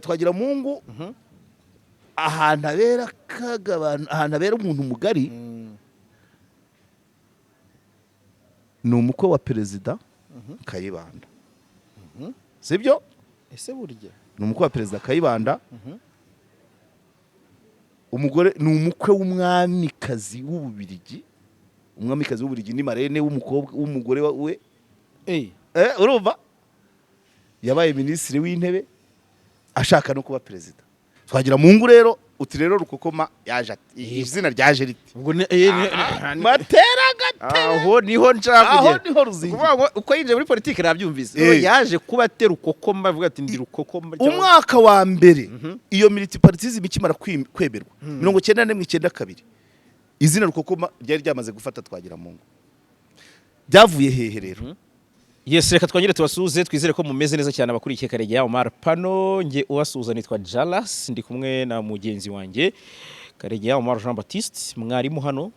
Twagiramungu ahantu abera kagabana, ahantu abera umuntu mugari ni umukwe wa perezida Kayibanda. Sibyo? Ese burya ni umukwe wa perezida Kayibanda. Umugore ni umukwe w'umwamikazi w'Ububirigi. Umwamikazi w'Ububirigi ni marene w'umukobwa w'umugore we. Urumva? Yabaye minisitiri w'intebe ashaka no kuba perezida. Twagiramungu rero uti rero rukokoma yaje ati izina ryaje riti. ubwo Matera gate. aho niho nshaka Aho kugera. niho ruzingi. Uko yinjiye muri politiki nabyumvise. Yaje kuba atera ukokoma avuga ati ndi rukokoma. Umwaka wa mbere iyo multipartism ikimara kweberwa 1992 izina rukokoma ryari ryamaze gufata Twagiramungu. Byavuye hehe rero? Yes, reka twongere tubasuze twizere ko mumeze neza cyane abakurikiye Karegeya Omar Pano. Nge uwasuza nitwa Jalas, ndi kumwe na mugenzi wanjye Karegeya Omar Jean Baptiste, mwarimu hano.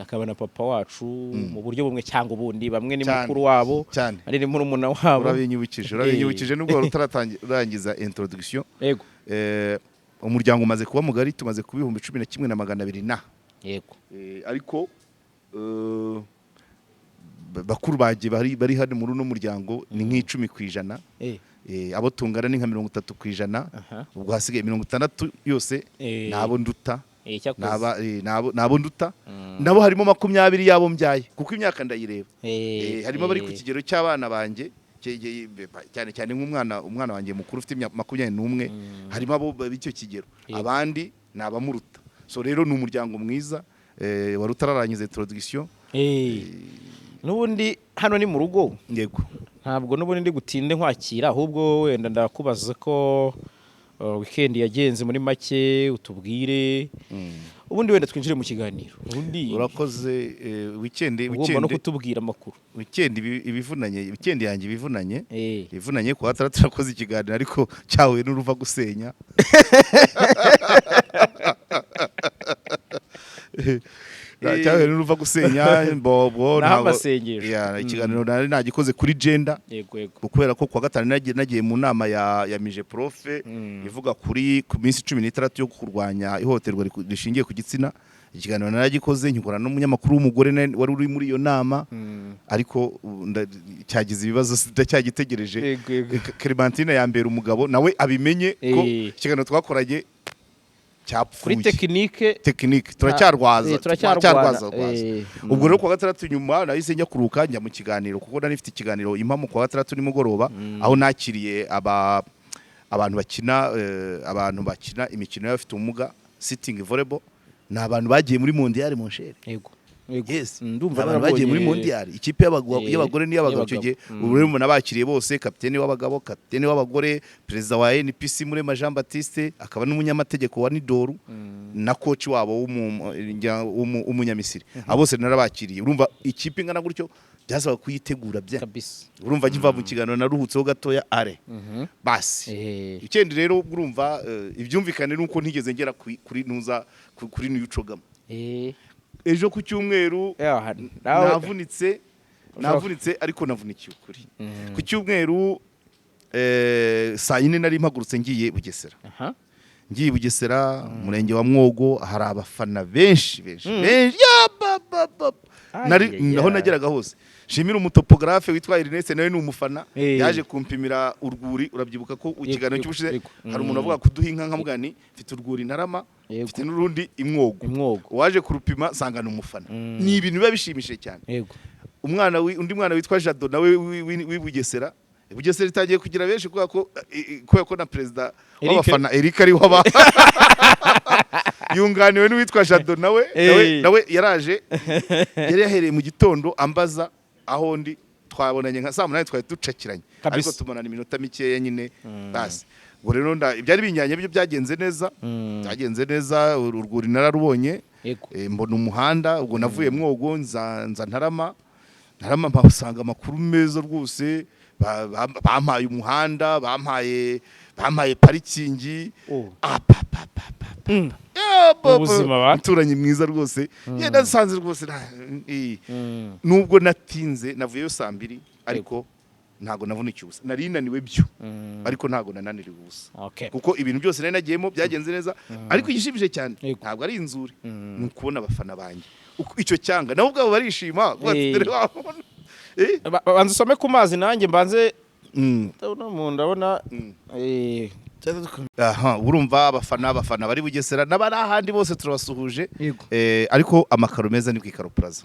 Akaba na papa wacu mu buryo bumwe cyangwa ubundi, bamwe ni mukuru wabo ari ni murumuna wabo. Urabinyibukije nubwo rutaratangiza introduction. Yego. Umuryango umaze kuba mugari, tumaze kuba 11,200 na. Yego. Ariko bakuru baje bari hano muri no muryango ni nk'icumi%. Abo tungana ni nka 30%. Ubwo hasigaye 60 yose nabo nduta. Nabo nduta. Nabo harimo 20 yabo mbyaye kuko imyaka ndayireba. Harimo bari ku kigero cy'abana banje cyane cyane umwana wanjye mukuru ufite 21. Harimo abo b'icyo kigero. Abandi nabamuruta. So rero ni umuryango mwiza wari utararangiza introduction. Nubundi hano ni mu rugo. Yego. Ntabwo nubundi ndi gutinde nkwakira, ahubwo wenda ndakubaza ko weekend yagenze muri make utubwire. Ubundi wenda twinjire mu kiganiro. Ubundi urakoze weekend no kutubwira amakuru. Weekend weekend yanjye bivunanye ko atarakoze ikiganiro ariko cyawe n'uruva gusenya. Cyawe n'uruva gusenya bobo ikiganiro nari nagikoze kuri gender. Yego. Kubera ko kwa gatanu nagiye mu nama ya mije profe ivuga kuri ku minsi 16 yo kurwanya ihohoterwa rishingiye ku gitsina. Ikiganiro naragikoze nkikora n'umunyamakuru w'umugore wari uri muri iyo nama, ariko cyagize ibibazo ndacyagitegereje. Clementine yambera umugabo nawe abimenye ko ikiganiro twakoranye kuri tekinike turacyarwaza. Ubwo rero kwa gatandatu nyuma nahise njya kuruka njya mu kiganiro kuko nari mfite ikiganiro impamo kwa gatandatu nimugoroba aho nakiriye abantu bakina imikino y'abafite ubumuga sitting volleyball. Ni abantu bagiye muri mondial mon cher. Yego. Yes, ndumva abantu bagiye muri mondial. Ikipe y'abagore n'iy'abagabo cyo gihe ubu rero nabakiriye bose, kapiteni w'abagabo, kapiteni w'abagore, perezida wa NPC muri Jean Baptiste, akaba n'umunyamategeko wa Nidoru na coach wabo w'umunyamisiri. Abose narabakiriye. Urumva ikipe ingana gutyo byasaba kuyitegura bya. Urumva nkiva mu kiganiro naruhutseho gatoya are. Basi. Ikendi rero urumva ibyumvikane nuko ntigeze ngera kuri nuza kuri niyucogama. Ejo ku cyumweru navunitse ariko navunikiye ukuri. Ku cyumweru saa 4 nari mpagurutse ngiye Bugesera. Ngiye Bugesera murenge wa Mwogo, hari abafana benshi. Naho nageraga hose. Shimira umutopografe witwa Ernest nawe ni umufana yaje kumpimira urwuri. Urabyibuka ko ukiganiro cy'ubushize hari umuntu avuga kuduha inka nkamugani mfite urwuri Ntarama, mfite n'urundi Imwogo. Waje kurupima sangana umufana. Ni ibintu biba bishimishije cyane. Undi mwana witwa Jado nawe wibugesera. Bugesera itagiye kugira benshi kubera ko na perezida w'abafana Eric ari waba yunganiwe n'uwitwa Jado nawe yaraje yari yahereye mu gitondo ambaza aho ndi. Twabonanye nka saa 8 twari ducakiranye ariko tumonana iminota mikeya nyine basi. Ubwo rero byari binyanye byo byagenze neza. Urwuri nararubonye, mbona umuhanda. Ubwo navuye Mwogo nza Ntarama mpasanga amakuru meza rwose. Bampaye umuhanda, bampaye parikingi. Umuturanyi mwiza rwose. Nasanze rwose nubwo natinze navuyeyo saa 2 ariko ntago navunikiye ubusa nari naniwe byo ariko ntago nananiriwe ubusa kuko ibintu byose nari nagiyemo byagenze neza ariko igishimije cyane ntabwo ari inzuri ni ukubona abafana banjye icyo cyanga nabo ubwabo barishima banza usome ku mazi nanjye mbanze ndabona aha urumva abafana bari Bugesera n'abari ahandi bose turabasuhuje ariko amakaro meza ni ku Ikaro Plaza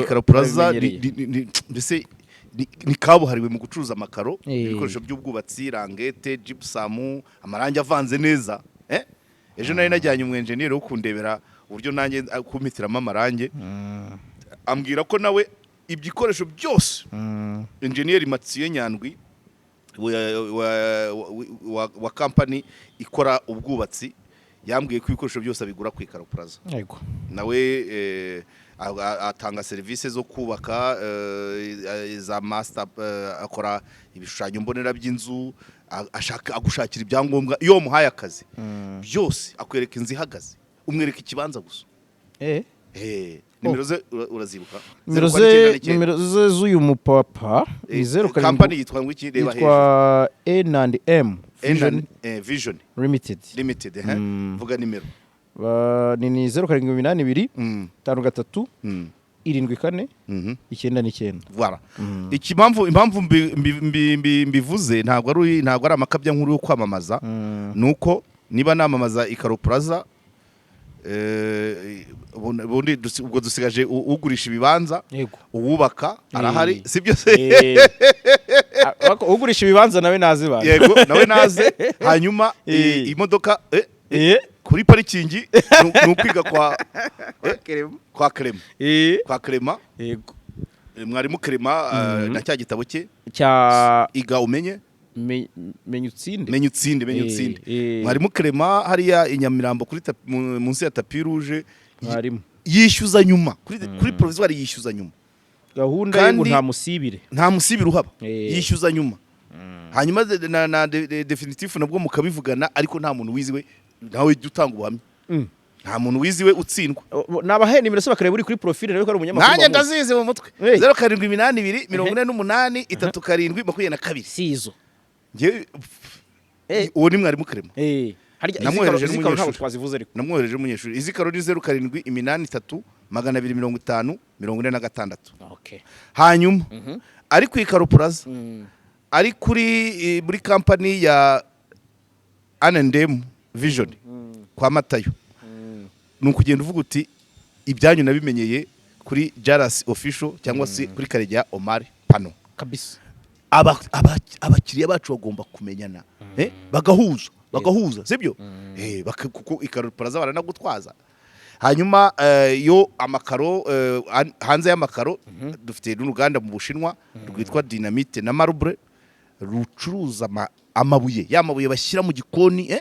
Ikaro Plaza mbese ni kabuhariwe mu gucuruza amakaro ibikoresho by'ubwubatsi rangete gypsum amarangi avanze neza ejo nari najyanye umwenjeniyeri wo kundebera uburyo nanjye kumitiramo amarangi ambwira ko nawe ibikoresho byose enjeniyeri Matsiye Nyandwi wa company ikora ubwubatsi yambwiye ko ibikoresho byose abigura ku Ikaro Plaza nawe atanga service zo kubaka za master akora ibishushanyo mbonera by'inzu agushakira ibyangombwa iyo muhaye akazi byose akwereka inzu ihagaze umwereka ikibanza gusa nimero ze urazibuka nimero ze z'uyu mupapa ni 0 company yitwa ngo iki reba hejuru N&M Vision Limited vuga nimero ni 0782 53 74 99 voilà impamvu mbivuze ntabwo ari amakabya nkuru yo kwamamaza nuko niba namamaza Ikaro Plaza ubundi ubwo dusigaje ugurisha ibibanza uwubaka arahari sibyo se ugurisha ibibanza nawe naze bana yego nawe naze hanyuma imodoka kuri parikingi n'ukwiga kwa Clement yego mwarimu Clement na cya gitabo cye cya iga umenye menye utsinde mwarimu Clement hariya inyamirambo kuri munsi ya tapi rouge mwarimu yishyuza nyuma kuri provisoire yishyuza nyuma gahunda y'uko nta musibire uhaba yishyuza nyuma hanyuma na definitive nabwo mukabivugana ariko nta muntu wiziwe nawe dutanga ubuhamya nta muntu wiziwe utsindwa nabahe nimero se bakareba uri kuri profile nawe ko ari umunyamakuru nanjye ndazize mu mutwe 0782 48 37 sizo nge uwo ni mwarimu Clement namwohereje n'umunyeshuri namwohereje umunyeshuri izi Karo ni 0783 250 46 hanyuma ari ku Ikaro Plaza ari muri company ya N&M Vision kwa Matayo nukugenda uvuga uti ibyanyu nabimenyeye kuri Jalas official cyangwa se kuri Karegeya Omar Pano kabisa abakiriya bacu bagomba kumenyana bagahuza sibyo kuko Ikaro Plaza baranagutwaza hanyuma yo amakaro hanze y'amakaro dufite n'uruganda mu Bushinwa rwitwa Dynamite na Marble rucuruza amabuye y'amabuye bashyira mu gikoni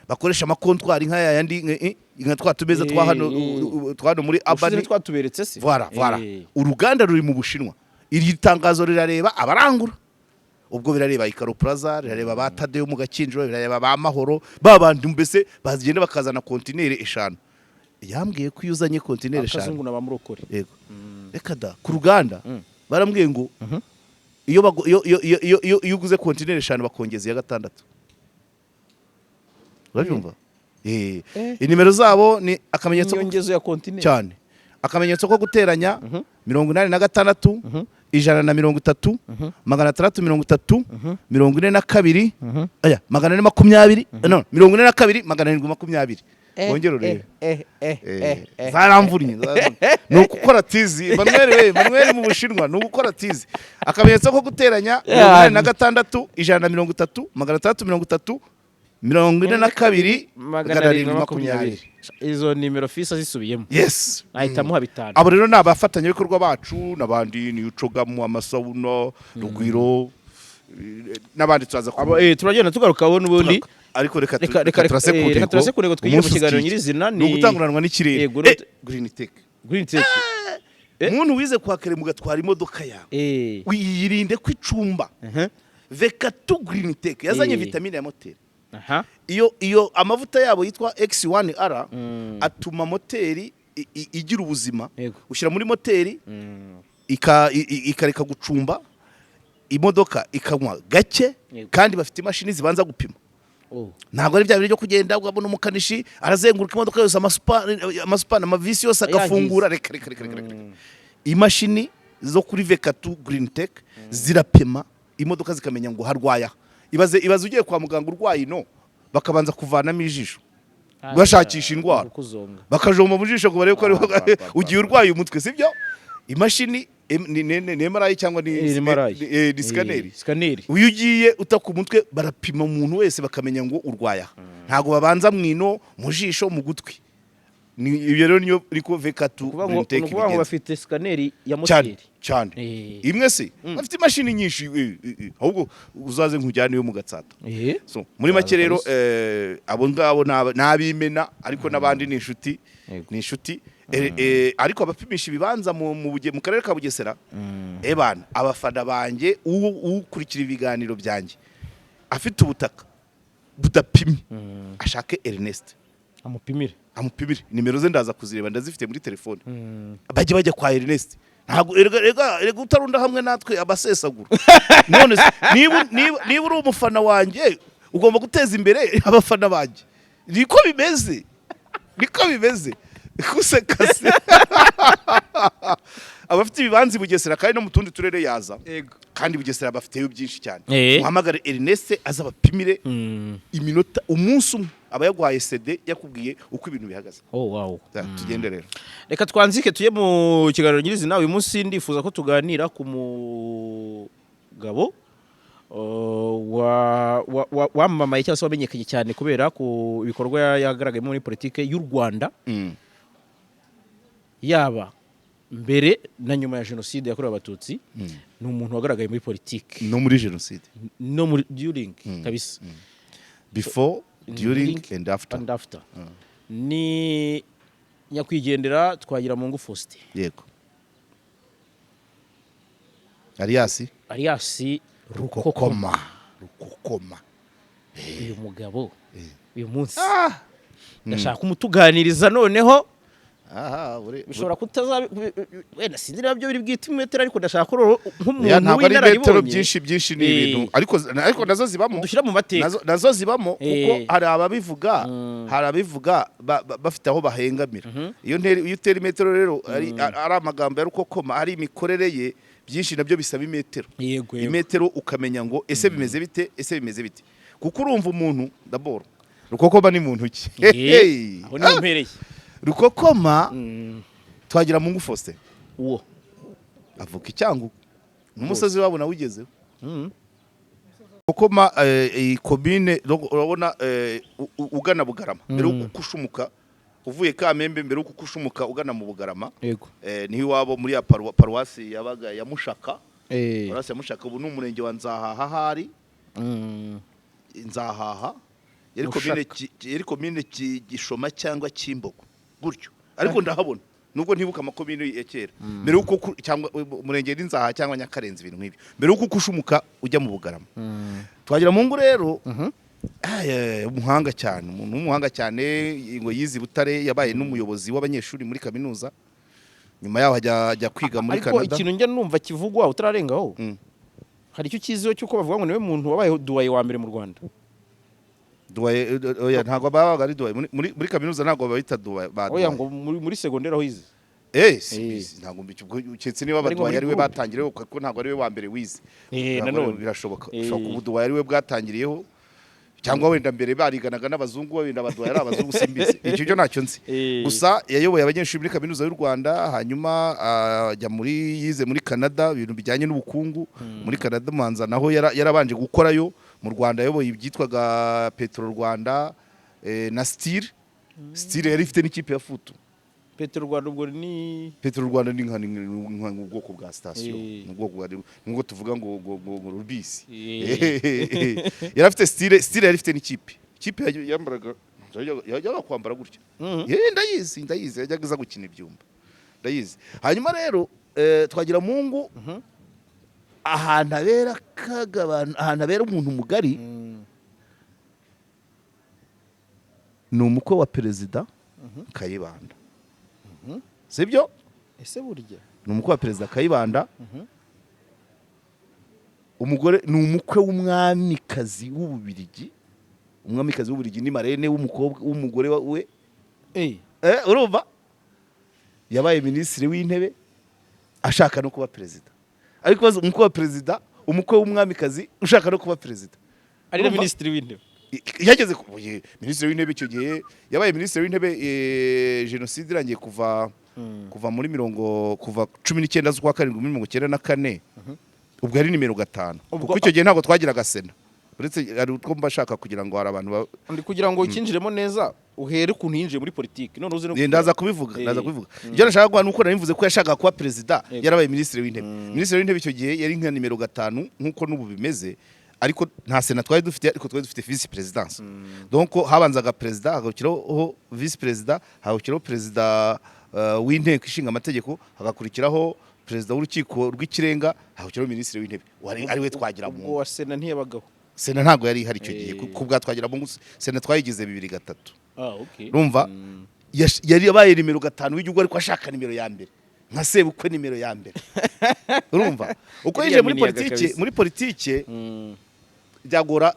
bakoresha amakontwari nka yandi nka twatumeza twahano muri Abani twatuberetse se voilà uruganda ruri mu Bushinwa iri tangazo rirareba abarangura ubwo birareba Ikaro Plaza rirareba batadeyo mu Gakinjiro birareba ba Mahoro babandi mbese bazigenda bakazana kontinere 5 yambwiye ko yuzanye kontinere 5 akazungu nabamurokore yego reka da ku ruganda barambwiye ngo iyo uguze kontinere 5 bakongeza ya 6 urabyumva inimero zabo ni akamenyetso nyongezo ya kontinere cyane akamenyetso ko guteranya 86 130 630 42 aya 420 no 42 720 bongero rero zaramvunye no gukora tizi Manuel mu Bushinwa no gukora tizi akamenyetso ko guteranya 86 130 630 42 720 izo nimero fisa zisubiyemo yes ahita muha bitanu abo rero nabafatanya bikorwa bacu nabandi ni ucogamu amasauno rugwiro nabandi twaza turagenda tugarukaho n'ubundi ariko reka turase kurego twiye mu kiganiro nyirizina ni ugutanguranwa n'ikirere green tech umuntu wize kwa kare mugatwara imodoka yawe wiyirinde kwicumba veka tu green tech yazanye vitamine ya moteri iyo amavuta yabo yitwa X1R atuma moteri igira ubuzima ushyira muri moteri ikareka gucumba imodoka ikanywa gake kandi bafite imashini zibanza gupima. Ntabwo ari bya biri byo kugenda ugabona umukanishi arazenguruka imodoka yose amasupana amavisi yose agafungura reka. Imashini zo kuri V2 Green Tech zirapima imodoka zikamenya ngo harwaya. Ibaze ugiye kwa muganga urwaye no bakabanza kuvanamo ijisho bashakisha indwara bakajoma mu jisho ngo barebe ko ugiye urwaye umutwe, sibyo? Imashini ni MRI cyangwa ni scanner. Uyu ugiye utaka umutwe barapima umuntu wese bakamenya ngo urwaya. Ntago babanza mwino mu jisho mu gutwi. Ibyo rero niyo riko V2 Green Tech ngo bafite scanner ya moteri cyane. Imwe se bafite imashini nyinshi ahubwo uzaze nkujyane yo mu Gatsata. So muri make rero abo ngabo nabimena ariko nabandi ni inshuti ariko abapimisha ibibanza mu karere ka Bugesera ebana abafana banje ukurikira ibiganiro byanjye afite ubutaka budapimye ashake Ernest amupimire nimero ze ndaza kuzireba ndazifite muri telefone bajya kwa Ernest. Ntago erega utarunda hamwe natwe abasesagura. None niba uri umufana wanje ugomba guteza imbere abafana banje. Niko bimeze kusekase. Abafite ibibanzi Bugesera kandi no mu tundi turere yaza kandi Bugesera bafiteyo byinshi cyane. Muhamagare Ernest azabapimire iminota umunsi umwe aba yagwaye CD yakubwiye uko ibintu bihagaze. Wow. Tugende rero. Reka twanzike tuye mu kiganiro nyirizina uyu munsi ndifuza ko tuganira ku mugabo wamamaye cyangwa se wamenyekanye cyane kubera ku bikorwa yagaragaye muri politike y'u Rwanda. Yaba mbere na nyuma ya jenoside yakorewe abatutsi ni umuntu wagaragaye muri politike no muri jenoside no muri during kabisa before during and after. Ni nyakwigendera Twagiramungu Faustin. Yego. Alias Rukokoma. Uyu mugabo uyu munsi ndashaka kumutuganiriza noneho. Bishobora kutaza wenda sinzira byo biri bwite metero ariko ndashaka ko nk'umuntu w'inararibonye byinshi ni ibintu ariko nazo zibamo dushyira mu mateka nazo zibamo kuko hari ababivuga bafite aho bahengamira. Iyo utera metero rero ari amagambo ya Rukokoma hari imikorere ye byinshi nabyo bisaba imetero. Imetero ukamenya ngo ese bimeze bite kuko urumva umuntu d'abord Rukokoma ni muntu ki aho ni mpereye Rukokoma Twagiramungu Faustin uwo avuka icyangu n'umusozi wabo na wigezeho. Rukokoma commune urabona ugana Bugarama mbere ukushumuka uvuye Kamembe mbere ukushumuka ugana mu Bugarama. Niho iwabo muri ya paruwasi yabaga ya Mushaka. Paruwasi ya Mushaka ubu n'umurenge wa Nzahaha hari Nzahaha yari commune Gishoma cyangwa Kimbogo gutyo ariko ndahabona nubwo ntibuka amakomine ya kera mbere uko cyangwa umurenge n'Inzaha cyangwa Nyakarenzi ibintu nk'ibi mbere uko kushumuka ujya mu Bugarama. Twagiramungu rero umuhanga cyane umuntu w'umuhanga cyane ngo yizi Butare yabaye n'umuyobozi w'abanyeshuri muri kaminuza nyuma yaho ajya kwiga muri Canada. Ariko ikintu njya numva kivugwa utararengaho hari icyo kiziho cyuko bavuga ngo niwe muntu wabaye duwaye wa mbere mu Rwanda. Oya ntago babaga ari duwaye muri kaminuza ntago babita duwaye. Oya ngo muri secondaire aho yize. Ntago uketse niba baduwaye ari we batangiriyeho kuko ntago ari we wa mbere wize. Nanone birashoboka ubu duwaye ari we bwatangiriyeho cyangwa wenda mbere bariganaga n'abazungu wenda baduwaye ari abazungu simbize. Icyo ntacyo nzi. Gusa yayoboye abanyeshuri muri kaminuza y'u Rwanda hanyuma ajya yize muri Canada ibintu bijyanye n'ubukungu. Muri Canada manza naho yarabanje gukorayo. Mu Rwanda yayoboye ibyitwaga Petro Rwanda na Steel yari ifite n'ikipe ya futu. Petro Rwanda ubwo ni nka ubwoko bwa station nubwo tuvuga ngo rubisi. Yari afite Steel yari ifite n'ikipe yambaraga yajyaga kwambara gutya. Ndayizi yajyaga gukina ibyumba ndayizi. Hanyuma rero Twagiramungu ahantu abera umuntu mugari ni umukwe wa perezida Kayibanda. Sibyo? Ese burya ni umukwe wa perezida Kayibanda. Umugore ni umukwe w'umwamikazi w'Ububirigi. Umwamikazi w'Ububirigi ni marene w'umugore we. Urumva yabaye minisitiri w'intebe ashaka no kuba perezida. Ariko umukwe wa perezida, umukwe w'umwamikazi ushaka no kuba perezida, ari na minisitiri w'intebe. Yageze minisitiri w'intebe icyo gihe, yabaye minisitiri w'intebe jenoside irangiye kuva muri kuva 19 z'ukwa karindwi muri 1994. Ubwo ari nimero 5 kuko icyo gihe ntabwo twagiraga sena, uretse ari utwo mbashaka kugira ngo hari abantu kugira ngo ukinjiremo neza uhere ukuntu yinjiye muri politiki. None uzi no ndaza kubivuga ibyo nashaka guhana uko narivuze ko yashaka kuba perezida, yarabaye minisitiri w'intebe. Minisitiri w'intebe icyo gihe yari nka nimero 5 nkuko n'ubu bimeze, ariko nta sena twari dufite, ariko twari dufite vice presidence. Donc habanzaga perezida, hagakiraho vice president, hagakiraho perezida w'inteko ishinga amategeko, hagakurikiraho perezida w'urukiko rw'ikirenga, hagakiraho minisitiri w'intebe ari we Twagiramungu. Ubwo wa sena ntiyabagaho. Sena ntabwo yari ihari icyo gihe ku bwa Twagiramungu. Sena twayigize 2-3. Okay. Urumva yari yabaye nimero 5 w'igihugu, ariko ashaka nimero ya mbere nka sebukwe nimero ya mbere. Urumva uko yije muri politike byagora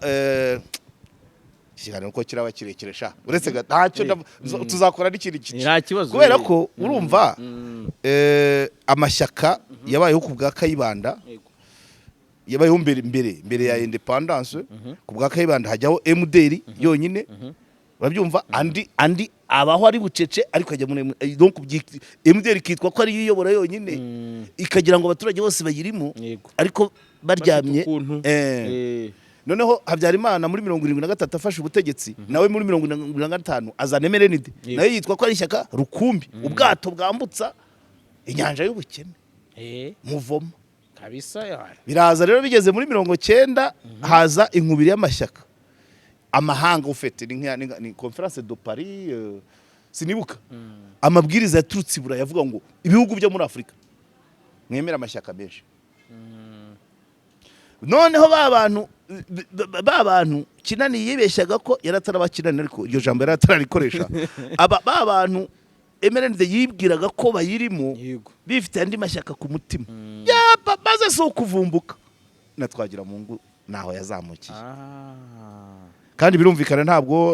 kiganiro ko kiraba kirekire sha, uretse ntacyo tuzakora n'ikindi gice kubera ko urumva amashyaka yabayeho ku bwa Kayibanda, yabayeho mbere ya independence. Ku bwa Kayibanda hajyaho MDR yonyine, urabyumva. andi abaho ari bucece, ariko ajya muri donc MDR kitwa ko ari yiyobora yonyine, ikagira ngo abaturage bose bayirimo, ariko baryamye. Noneho Habyarimana muri 73 afashe ubutegetsi, nawe muri 75 azana MRND, nawe yitwa ko ari ishyaka rukumbi, ubwato bwambutsa inyanja y'ubukene muvoma kabisa. Biraza rero bigeze muri 90 haza inkubiri y'amashyaka amahanga ufite ni conference de Paris, sinibuka amabwiriza yaturutse ibura yavuga ngo ibihugu byo muri Afrika mwemera amashyaka menshi. Noneho ba bantu Kinani yibeshyaga ko yaratara Kinani, ariko iryo jambo yaratararikoresha. Ba bantu MRND yibwiraga ko bayirimo bifite andi mashyaka ku mutima, maze so kuvumbuka na Twagiramungu naho yazamukiye. Kandi birumvikana ntabwo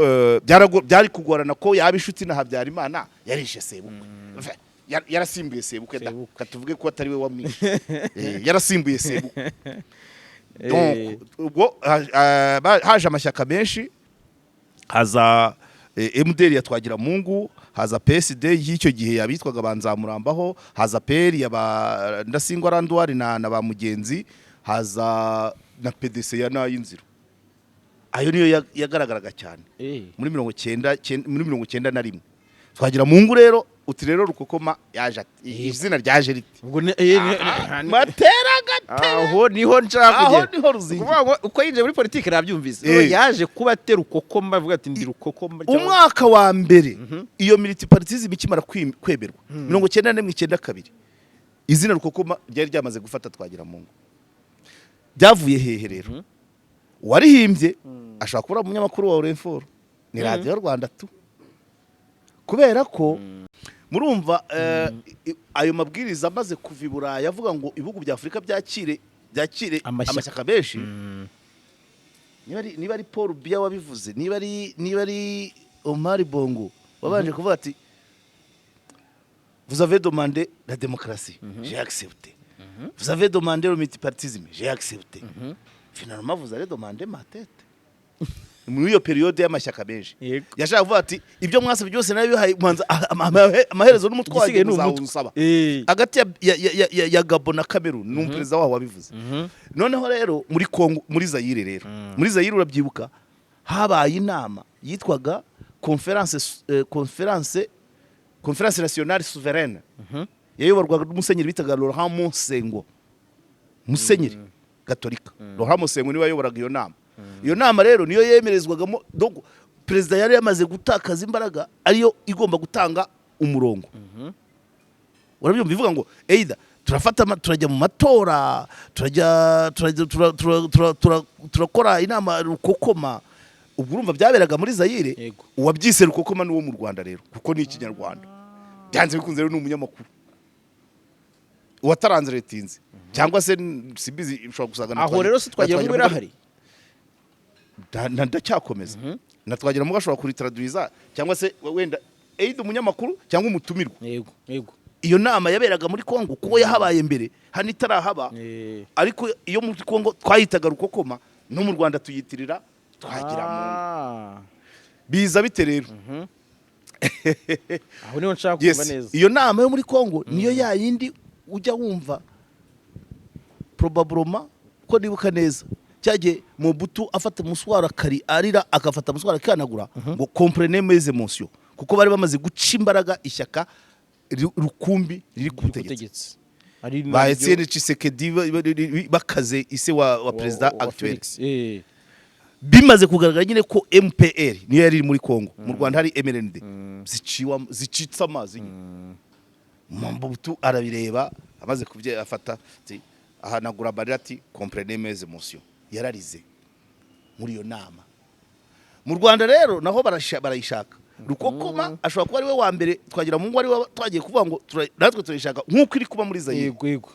byari kugorana ko yaba inshuti na Habyarimana yarishe sebukwe. Yarasimbuye sebukwe, katuvuge ko atari we wamwishe. Yarasimbuye sebukwe. Donc ubwo haje amashyaka menshi, haza MDR ya Twagiramungu, haza PSD y'icyo gihe yabitwaga Banzamurambaho, haza PL ya Ndasingwa Randwari na ba Mugenzi, haza na PDC ya Nayinziro. Ayo niyo yagaragaraga cyane muri 91. Twagiramungu rero uti rero rukokoma yaje ati izina ryaje riti matera gatera, aho niho nshaka kugera, aho niho ruzinga. Uko yinje muri politiki nabyumvise, yaje kuba atera rukokoma, avuga ati ndi rukokoma. Umwaka wa mbere iyo multipartism ikimara kweberwa 1992, izina rukokoma ryari ryamaze gufata Twagiramungu. Byavuye hehe rero? Warihimbye ashaka kubura umunyamakuru wa Orenforo, ni Radio Rwanda tu, kubera ko murumva ayo mabwiriza amaze kuva i Burayi avuga ngo ibihugu bya Afrika byakire amashyaka benshi. Niba ari Paul Biya wabivuze, niba ari Omar Bongo wabanje kuvuga ati vous avez demandé la démocratie, j'ai accepté. Vous avez demandé le multipartisme, j'ai accepté. Finalement vous allez demander ma tête. Muri iyo periode y'amashyaka benshi yashaka kuvuga ati ibyo mwasabye byose nayo bihaye amaherezo n'umutwaje uzawusaba hagati ya Gabon na Cameroon, n'umuperezida waho wabivuze. Noneho rero muri Kongo, muri Zaire rero, muri Zaire urabyibuka habaye inama yitwaga conference nationale souveraine, yayoborwaga n'umusenyeri bitaga Laurent Monsengo, musenyeri Gatolika. Laurent Monsengo niwe yayoboraga iyo nama. Iyo nama rero niyo yemerezwagamo, donc perezida yari yamaze gutakaza imbaraga, ariyo igomba gutanga umurongo. Urabyumva bivuga ngo either turajya mu matora, turakora inama rukokoma. Ubwo urumva byaberaga muri Zaire, uwabyise rukokoma n'uwo mu Rwanda rero, kuko ni ikinyarwanda. Byanze bikunze rero n'umunyamakuru. wataranzretinze cyangwa se sibizi ushobora gusanga aho rero si Twagiramungu irahari ndacyakomeza na Twagiramungu ashobora kuri traduiza cyangwa se wenda aid umunyamakuru cyangwa umutumirwa. Yego iyo nama yaberaga muri Kongo kuko yahabaye mbere hano itarahaba, ariko iyo muri Kongo twayitaga rukokoma, no mu Rwanda tuyitirira Twagiramungu. Biza bite rero aho niho nshaka kumva neza. Iyo nama yo muri Kongo niyo yayindi ujya wumva probablement ko nibuka neza cyagiye Mobutu afata muswara kari arira akafata muswara kanagura ngo comprenez mes émotions, kuko bari bamaze guca imbaraga ishyaka rukumbi riri ku butegetsi. Ba Etienne Tshisekedi bakaze ise wa president actuel. Bimaze kugaragara nyine ko MPR niyo yari muri Kongo. Mu Rwanda hari MRND zicitsa amazi. Mobutu arabireba amaze kubye afata ahanagura barira ati comprenez mes émotions, yararize muri iyo nama. Mu Rwanda rero naho barayishaka. Rukokoma ashobora kuba ari we wa mbere Twagiramungu ari we twagiye kuvuga ngo natwe turayishaka nk'uko iri kuba muri Zaire. Yego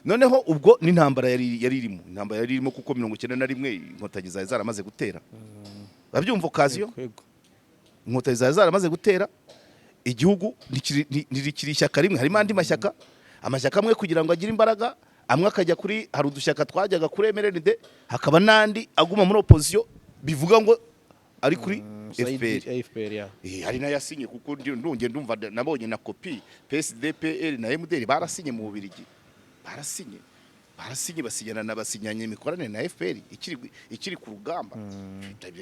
noneho ubwo n'intambara yari irimo kuko 91 inkotanyi zari zaramaze gutera. Babyumva okaziyo inkotanyi zari zaramaze gutera igihugu ntirikiri ishyaka rimwe, harimo andi mashyaka amwe kugira ngo agire imbaraga, amwe akajya kuri hari udushyaka twajyaga kuri MRND, hakaba nandi aguma muri opposition bivuga ngo ari kuri FPR. Hari na yasinye kuko ndumva nabonye na kopi PSDPL na MDR barasinye mu Bubiligi, barasinye basinyanye imikoranire na FPR ikiri ku rugamba.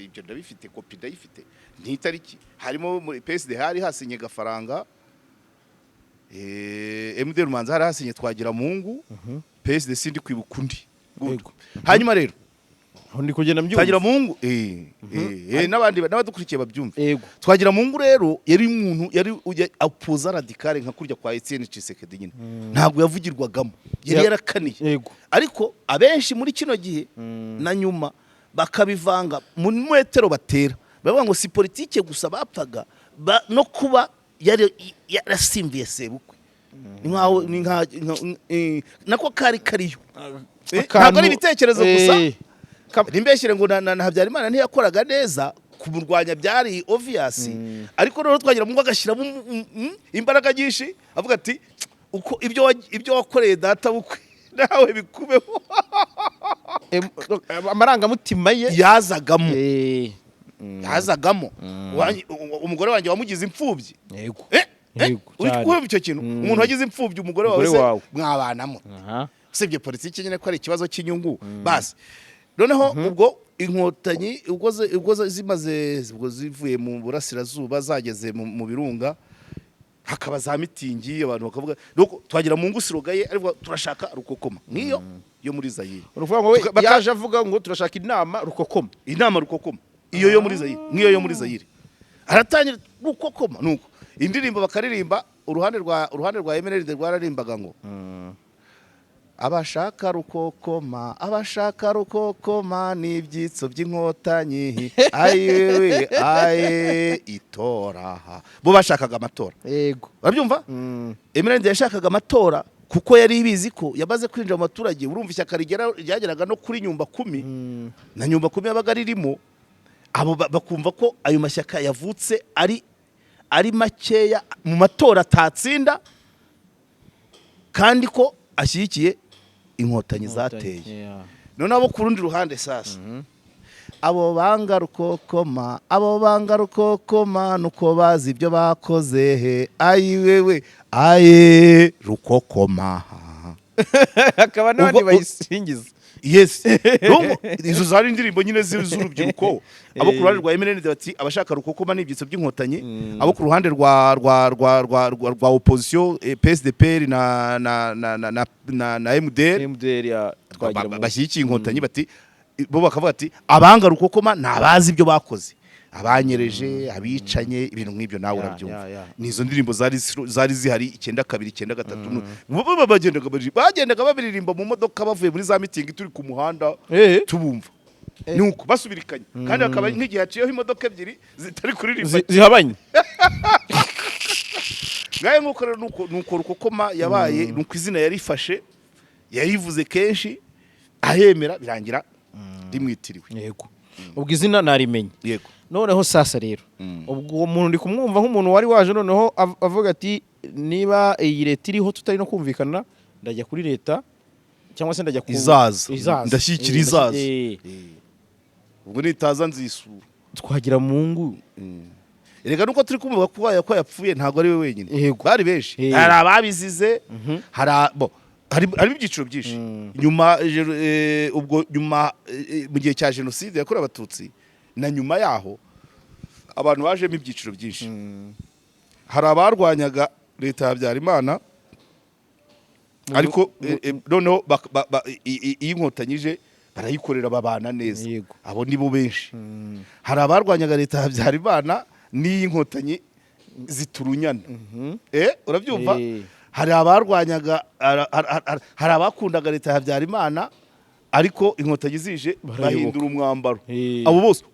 Ibyo ndabifite kopi ndayifite n'itariki, harimo muri PSD hari hasinye Gafaranga, MDR manza hari hasinye Twagiramungu, PSD sindi kwibuka undi. Hanyuma rero ndi kugenda mbyumva Twagiramungu n'abadukurikiye babyumva. Twagiramungu rero yari umuntu yari apoza radicale nka kurya kwa Etienne Tshisekedi nyine, ntabwo yavugirwagamo, yari yarakaniye. Ariko abenshi muri kino gihe na nyuma bakabivanga mu metero batera, bavuga ngo si politike gusa bapfaga no kuba yarasimbiye sebukwe. Nako kariyo ntabwo ari ibitekerezo gusa. Nimbeshyire ngo na Habyarimana ntiyakoraga neza kumurwanya, byari obvious. Ariko rero Twagiramungu agashyiramo imbaraga nyinshi avuga ati uko ibyo wakoreye data bukwe nawe bikubeho. Amarangamutima ye yazagamo. Umugore wanjye wamugize imfubyi. Uri icyo kintu umuntu wagize imfubyi umugore wawe mwabanamo. Usibye politiki nyine ko ari ikibazo cy'inyungu basi. Noneho ubwo inkotanyi ubwo zivuye mu burasirazuba zageze mu birunga, hakaba za mitingi abantu bakavuga Twagiramungu sirogaye ariko turashaka rukokoma nk'iyo yo muri Zaire. Uruvuga ngo yaje avuga ngo turashaka inama rukokoma iyo yo muri Zaire, nk'iyo yo muri Zaire aratangira rukokoma. Nuko indirimbo bakaririmba uruhande rwa MRND rwararimbaga ngo abashaka rukokoma n'ibyitso by'inkotanyi aye itora. Bo bashakaga amatora. Urabyumva? MRND yashakaga amatora kuko yari ibizi ko yamaze kwinjira mu baturage. Urumva ishyaka ryageraga no kuri nyumba 10 na nyumba 10 yabaga ririmo, abo bakumva ko ayo mashyaka yavutse ari makeya mu matora atatsinda, kandi ko ashyigikiye inkotanyi zateye. None abo ku rundi ruhande sasa abo banga rukokoma nuko bazi ibyo bakoze aye rukokoma. Akaba n'abandi bayisingiza. Izo zari indirimbo nyine z'urubyiruko. Abo ku ruhande rwa MND bati abashaka rukokoma n'ibyitso by'inkotanyi, abo ku ruhande rwa opposition PSDPR na MDR ya Twagiramungu bashyigikiye inkotanyi bati bo bakavuga ati abanga rukokoma ntabazi ibyo bakoze, abanyereje abicanye ibintu nk'ibyo. Nawe urabyumva nizo ndirimbo zari zihari 92 93 bagendaga babiririmba mu modoka bavuye muri za meeting turi ku muhanda tubumva. Nuko basubirikanye kandi akaba nk'igihe haciyeho imodoka ebyiri zitari kuririmba zihabanye. ngaye nguko rero nuko rukokoma yabaye nuko izina yarifashe yarivuze kenshi ahemera birangira rimwitiriwe. Yego. Ubwo izina narimenye. Yego. Noneho sasa rero ubwo uwo muntu ndi kumwumva nk'umuntu wari waje noneho avuga ati niba iyi leta iriho tutari no kumvikana ndajya kuri leta cyangwa se ndajya ku izaza ndashyikira izaza. Ubwo nitaza nzisura Twagiramungu. Erega nuko turi kumva ko yapfuye ntago ari we wenyine bari benshi hari ababizize hari ibyiciro byinshi nyuma ubwo nyuma mu gihe cya jenoside yakorewe abatutsi na nyuma yaho abantu bajemo ibyiciro byinshi hari abarwanyaga leta ya Habyarimana ariko noneho iyinkotanije barayikorera babana neza abo nibo benshi hari abarwanyaga leta ya Habyarimana n'iyinkotanyi ziturunyana urabyumva hari abarwanyaga hari abakundaga leta ya Habyarimana ariko inkotanyi zije bahindura umwambaro abo bose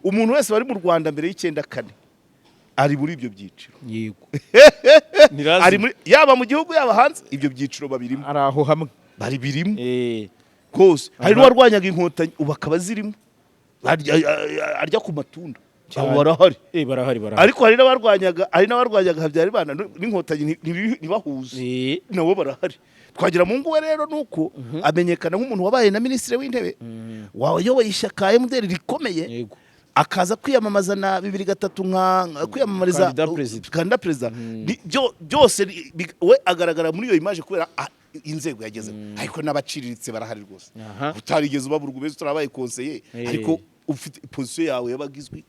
umuntu wese bari mu Rwanda mbere y'94 ari muri ibyo byiciro. Yego. Ari muri yaba mu gihugu yaba hanze ibyo byiciro babirimo ari aho hamwe bari birimo kose hari n'uwarwanyaga inkotanyi ubakaba zirimo arya ku matunda barahari ariko hari n'abarwanyaga Habyarimana n'inkotanyi ntibahuze nabo barahari. Twagiramungu we rero nuko amenyekana nk'umuntu wabaye na minisitiri w'intebe wayoboye ishyaka MDR rikomeye akaza kwiyamamaza na 2003 nka kwiyamamariza kandida perezida byose we agaragara muri iyo image kubera inzego yageze ariko n'abaciriritse barahari rwose utarigeze ubaburwa ubeze turabaye conseiller ariko ufite position yawe yabagizwe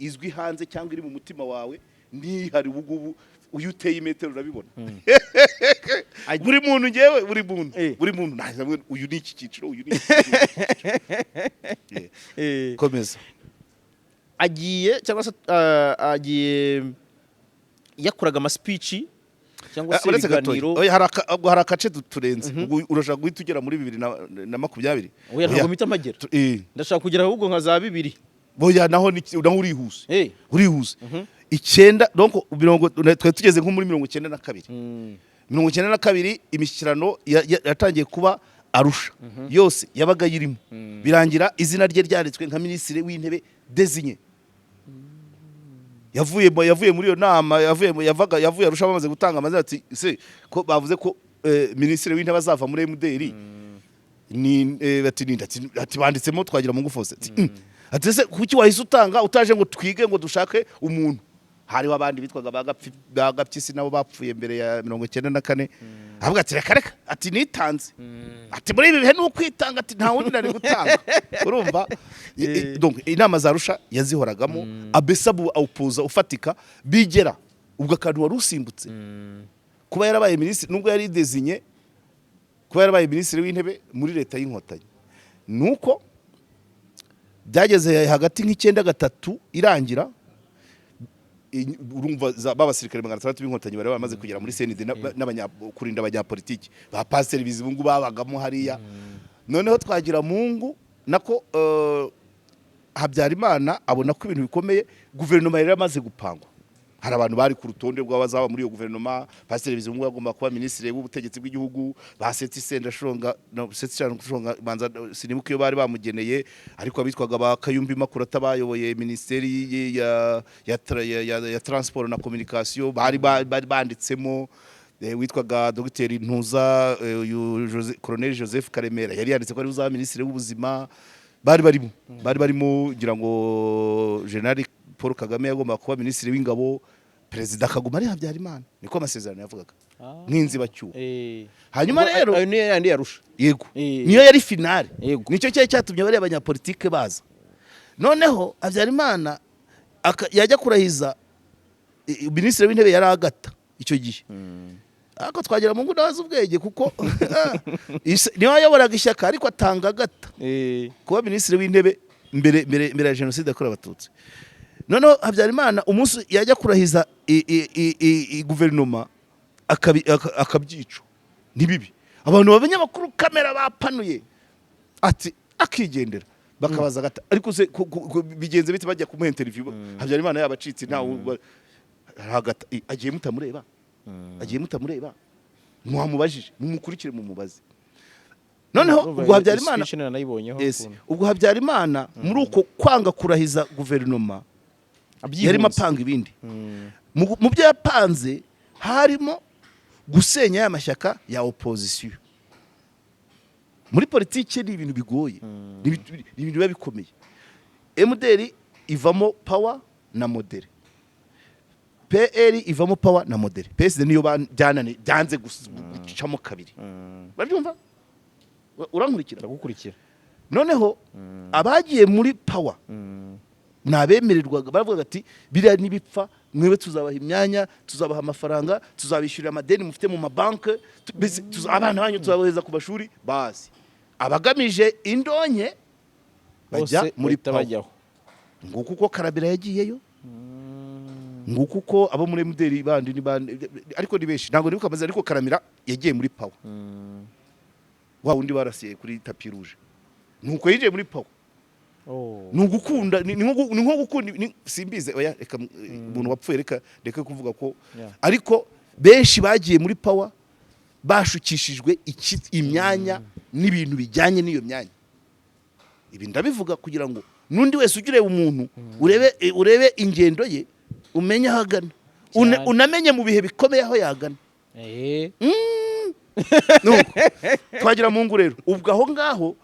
izwi hanze cyangwa iri mu mutima wawe ni hari ubugubu uyu uteye imetero urabibona. Buri muntu ngewe buri muntu nawe uyu ni iki cyiciro uyu ni komeza agiye cyangwa se agiye yakoraga ama speech cyangwa se ibiganiro hari akace turenze urashaka guhita ugera muri 2020 oya ntabwo mita magera ndashaka kugera ahubwo nka za 2 boya naho urihuse icyenda donc twe tugeze nko muri 92 imishyikirano yatangiye kuba Arusha yose yabaga yirimo birangira izina rye ryanditswe nka minisitiri w'intebe désigné yavuye muri iyo nama yavuye Arusha bamaze gutanga amazina ati se ko bavuze ko minisitiri w'intebe azava muri MDR ni ati banditsemo Twagiramungu Faustin ati se kuki wahise utanga utaje ngo twige ngo dushake umuntu hariho abandi bitwaga bagapyisi nabo bapfuye mbere ya 94 avuga ati reka ati nitanze ati muri ibi bihe n'ukwitanga ati nta wundi nari gutanga urumva donc inama za Arusha yazihoragamo abesabu awupoza ufatika bigera ubwo akantu wari usimbutse kuba yarabaye minisitiri nubwo yari désigné kuba yarabaye minisitiri w'intebe muri leta y'inkotanyi nuko byageze hagati nk'I93 irangira urumva babasirikare 600 b'inkotanyi bari bamaze kugera muri CND n'abanyakurinda abanyapolitiki ba pasteur bizibungu babagamo hariya noneho Twagiramungu nako Habyarimana abona ko ibintu bikomeye guverinoma yari yamaze gupangwa hari abantu bari ku rutonde rw'abazaba muri iyo guverinoma pasteur bizibungu agomba kuba minisitiri w'ubutegetsi bw'igihugu baseti Sendashonga banza sinibuka iyo bari bamugeneye ariko abitwaga ba Kayumbi Makurata bayoboye ministeri ya transport na communication bari banditsemo witwaga Dr Ntuza Colonel Joseph Karemera yari yanditse ko ari uzaba minisitiri w'ubuzima bari barimo ngira ngo General Paul Kagame yagomba kuba minisitiri w'ingabo perezida akaguma ari Habyarimana niko amasezerano yavugaga nk'inzi bacyuho hanyuma rero ayo niyo yandi yarusha yego niyo yari finale nicyo cyaje cyatumye bari abanyapolitike baza noneho Habyarimana yajya kurahiza minisitiri w'intebe yari agata icyo gihe ariko Twagiramungu ndabaza ubwenge kuko niyo yayoboraga ishyaka ariko atanga agata kuba minisitiri w'intebe mbere ya jenoside yakorewe abatutsi noneho Habyarimana umunsi yajya kurahiza guverinoma akabyica ntibibi abantu b'abanyamakuru kamera bapanuye ati akigendera bakabaza agata ariko se bigenze bite bajya kumuha interview Habyarimana yabacitse nta agiye mutamureba mwamubajije mumukurikire mumubaze noneho ubwo Habyarimana ubwo Habyarimana muri uko kwanga kurahiza guverinoma yarimo apanga ibindi mu byo yapanze harimo gusenya ya mashyaka ya opposition muri politiki ni ibintu bigoye ni ibintu biba bikomeye MDR ivamo power na modere PL ivamo power na modere PSD niyo byanze gucamo kabiri babyumva urankurikira gukurikira noneho abagiye muri power nabemererwaga baravuga ati biriya nibipfa mwewe tuzabaha imyanya tuzabaha amafaranga tuzabishyurira amadeni mufite mu mabanke abana banyu tuzaboheza ku mashuri bazi abagamije indonke bajya muri power nguko uko Karabira yagiyeyo nguko uko abo muri MDR bandi ariko ni benshi ntabwo nibuka amaze ariko Karamira yagiye muri power wa undi barasiye kuri tapi rouge nuko yigiye muri power nugukunda ni nko gukunda simbize oya reka umuntu wapfuye reka kuvuga ko ariko benshi bagiye muri power bashukishijwe imyanya n'ibintu bijyanye n'iyo myanya ibi ndabivuga kugira ngo nundi wese ugireba umuntu urebe ingendo ye umenye ahagana unamenye mu bihe bikomeye aho yagana Twagiramungu rero ubwo aho ngaho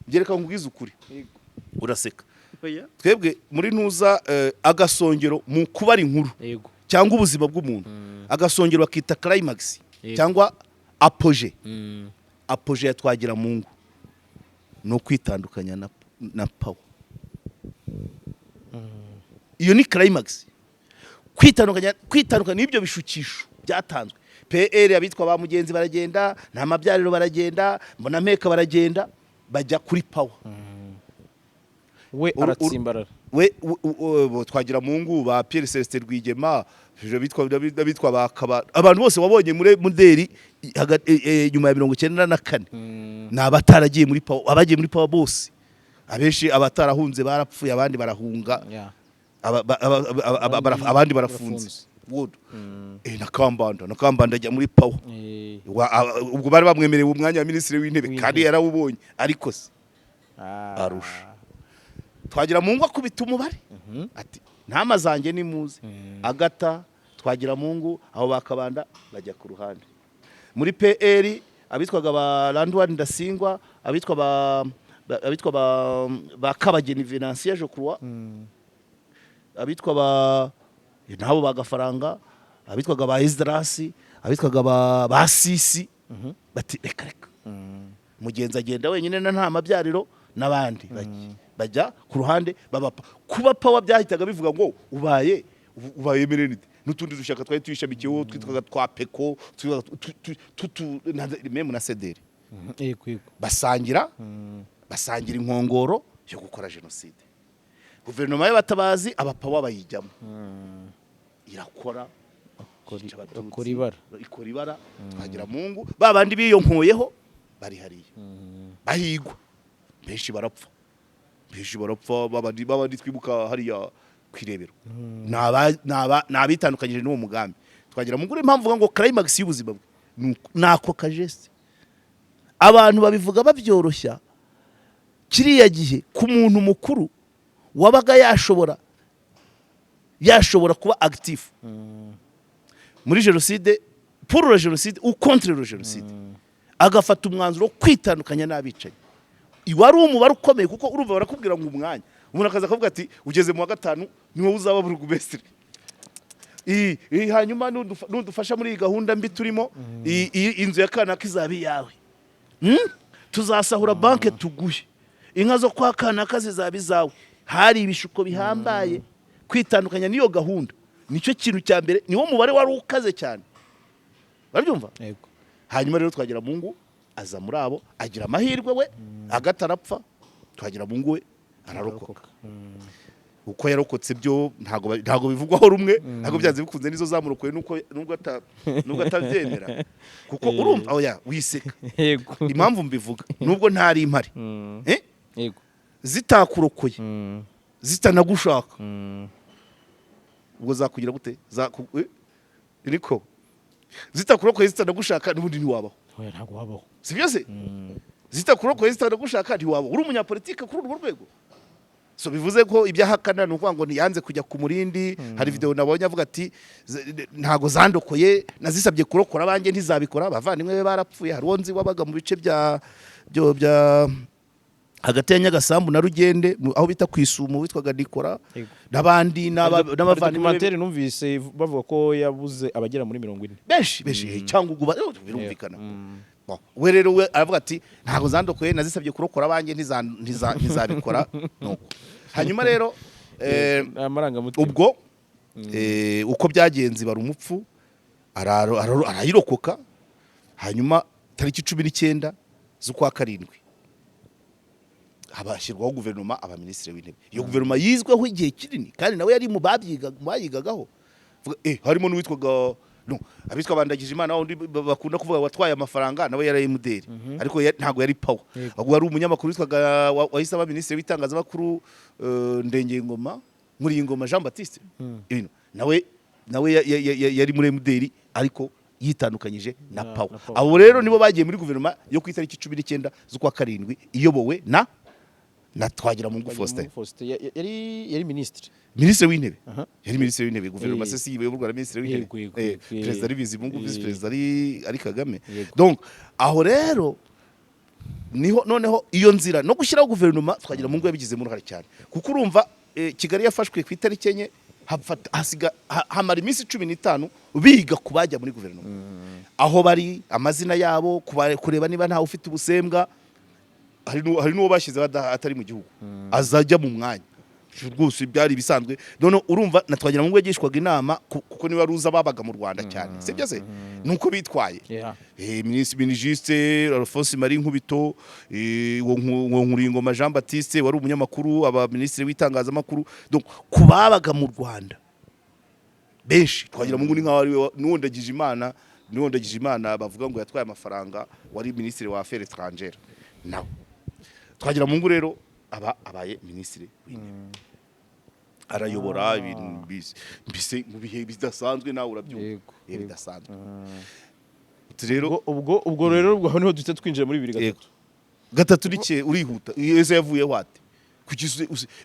ngereka ngubwiza ukuri uraseka twebwe muri ntuza agasongero mu kubara inkuru cyangwa ubuzima bw'umuntu agasongero bakita climax cyangwa apogee ya Twagiramungu no kwitandukanya na power iyo ni climax kwitandukanya n'ibyo bishukisho byatanzwe PL abitwa ba mugenzi baragenda nta mabyariro baragenda mbona meka baragenda bajya kuri power we aratsimbarara we Twagiramungu ba Pierre Celestin Rwigema bitwa bakaba abantu bose wabonye muri MDR nyuma ya 1994 nabataragiye muri power abagiye muri power bose abenshi abatarahunze barapfuye abandi barahunga abandi barafunze nakambanda ajya muri power ubwo bari bamwemereye umwanya wa ministre w'intebe kandi yarawubonye ariko se arusha Twagiramungu akubita umubare ati ntama zanjye ni muze agata Twagiramungu aho bakabanda bajya ku ruhande muri PL abitwaga ba Landward Ndasingwa abitwa ba Kabageni Venantia je crois abitwa nabo bagafaranga abitwaga ba Esdras abitwaga ba Sisi bati reka mugenzi agenda wenyine na nta mabyariro nabandi bajya ku ruhande babapa kuba power byahitaga bivuga ngo ubaye merenite n'utundi dushaka twari tuyishamikiyeho twitwaga twa peko meme na CDR basangira inkongoro yo gukora genocide guverinoma y'abatabazi abapawa bayijyamo irakora ikora ibara Twagiramungu babandi biyonkoyeho bari hariye bahigwa benshi barapfa babandi twibuka hariya kwirebero nabitandukanyije n'uwo mugambi Twagiramungu impamvu vuga ngo climax y'ubuzima bwe nako kajeste abantu babivuga babyoroshya kiriya gihe ku muntu mukuru wabaga yashobora kuba actif muri genocide pour la genocide ou contre la genocide agafata umwanzuro kwitandukanya n'abicanyi iwari umubare ukomeye kuko urumva barakubwira ngo umwanya umuntu akaza akavuga ati ugeze mu wa gatanu niwe uzaba burugumestre hanyuma nudufasha muri gahunda mbi turimo inzu ya Kanaka izabi yawe tuzasahura banke tuguhe inka zo kwa Kanaka zizabi zawe hari ibishuko bihambaye kwitandukanya niyo gahunda nicyo kintu cya mbere niwo mubare wari ukaze cyane barabyumva yego hanyuma rero Twagiramungu aza muri abo agira amahirwe we agatarapfa Twagiramungu we ararokoka uko yarokotse byo ntago bivugwaho rumwe ntago byanze bikunze nizo zamurokoye nubwo atabyemera kuko urumva oya wiseka yego impamvu mbivuga nubwo ntari impari yego zitakurokoye zitanagushaka ubwo zakugira gute niko zitakurokoye zitanagushaka n'ubundi ntiwabaho ntabwo wabaho sibyo se zitakurokoye zitanagushaka ntiwabaho uri umunyapolitike kuri urwo rwego so bivuze ko ibyahakana ni ukuvuga ngo ntiyanze kujya ku murindi hari video nabonye avuga ati ntago zandokoye nazisabye kurokora abanjye ntizabikora abavandimwe be barapfuye hari wonzi wabaga mu bice bya hagati ya Nyagasambu na Rugende aho bita kwisumu witwaga Dikora nabandi n'abavandimwe numvise bavuga ko yabuze abagera muri 40 benshi cyangwa uguba birumvikana we rero we aravuga ati ntago zandokoye nazisabye kurokora abanjye ntizabikora nuko hanyuma rero ubwo uko byagenze bari umupfu arayirokoka hanyuma tariki 19 z'ukwa karindwi habashyirwaho guverinoma abaminisitiri w'intebe iyo guverinoma yizweho igihe kinini kandi nawe yari mu bayigagaho harimo n'uwitwaga abitwa bandagije Imana wundi bakunda kuvuga watwaye amafaranga nawe yari muderi ariko ntago yari power ahubwo ari umunyamakuru witwaga wahise aba minisitiri w'itangazamakuru Ndengengoma muri ngoma Jean Baptiste nawe yari muri muderi ariko yitandukanyije na power abo rero nibo bagiye muri guverinoma yo ku itariki 19 z'ukwa karindwi iyobowe na Twagiramungu Faustin yari minisitiri w'intebe yari minisitiri w'intebe guverinoma sesi iyoborwa na minisitiri w'intebe perezida ari Bizimungu vice perezida ari Kagame donc aho rero niho noneho iyo nzira no gushyiraho guverinoma Twagiramungu yabigizemo uruhare cyane kuko urumva Kigali yafashwe ku itariki enye hamara iminsi 15 biga kubajya muri guverinoma aho bari amazina yabo kureba niba ntawe ufite ubusembwa hari n'uwo bashyize atari mu gihugu azajya mu mwanya rwose byari bisanzwe none urumva na Twagiramungu yagishwaga inama kuko niba ruza babaga mu Rwanda cyane sibyo se nuko bitwaye ministre Alphonse Marie Nkubito wo Nkuringoma Jean Baptiste wari umunyamakuru aba ministre w'itangazamakuru donc kubabaga mu Rwanda benshi Twagiramungu ni nkaho nuwondagije Imana bavuga ngo yatwaye amafaranga wari ministre wa affaires étrangères nawe Twagiramungu rero abaye minisitiri w'intebe arayobora ibintu mbise mu bihe bidasanzwe nawe urabyumva bidasanzwe rero ubwo rero aho niho duhita twinjira muri 2003 rike urihuta yese yavuye wate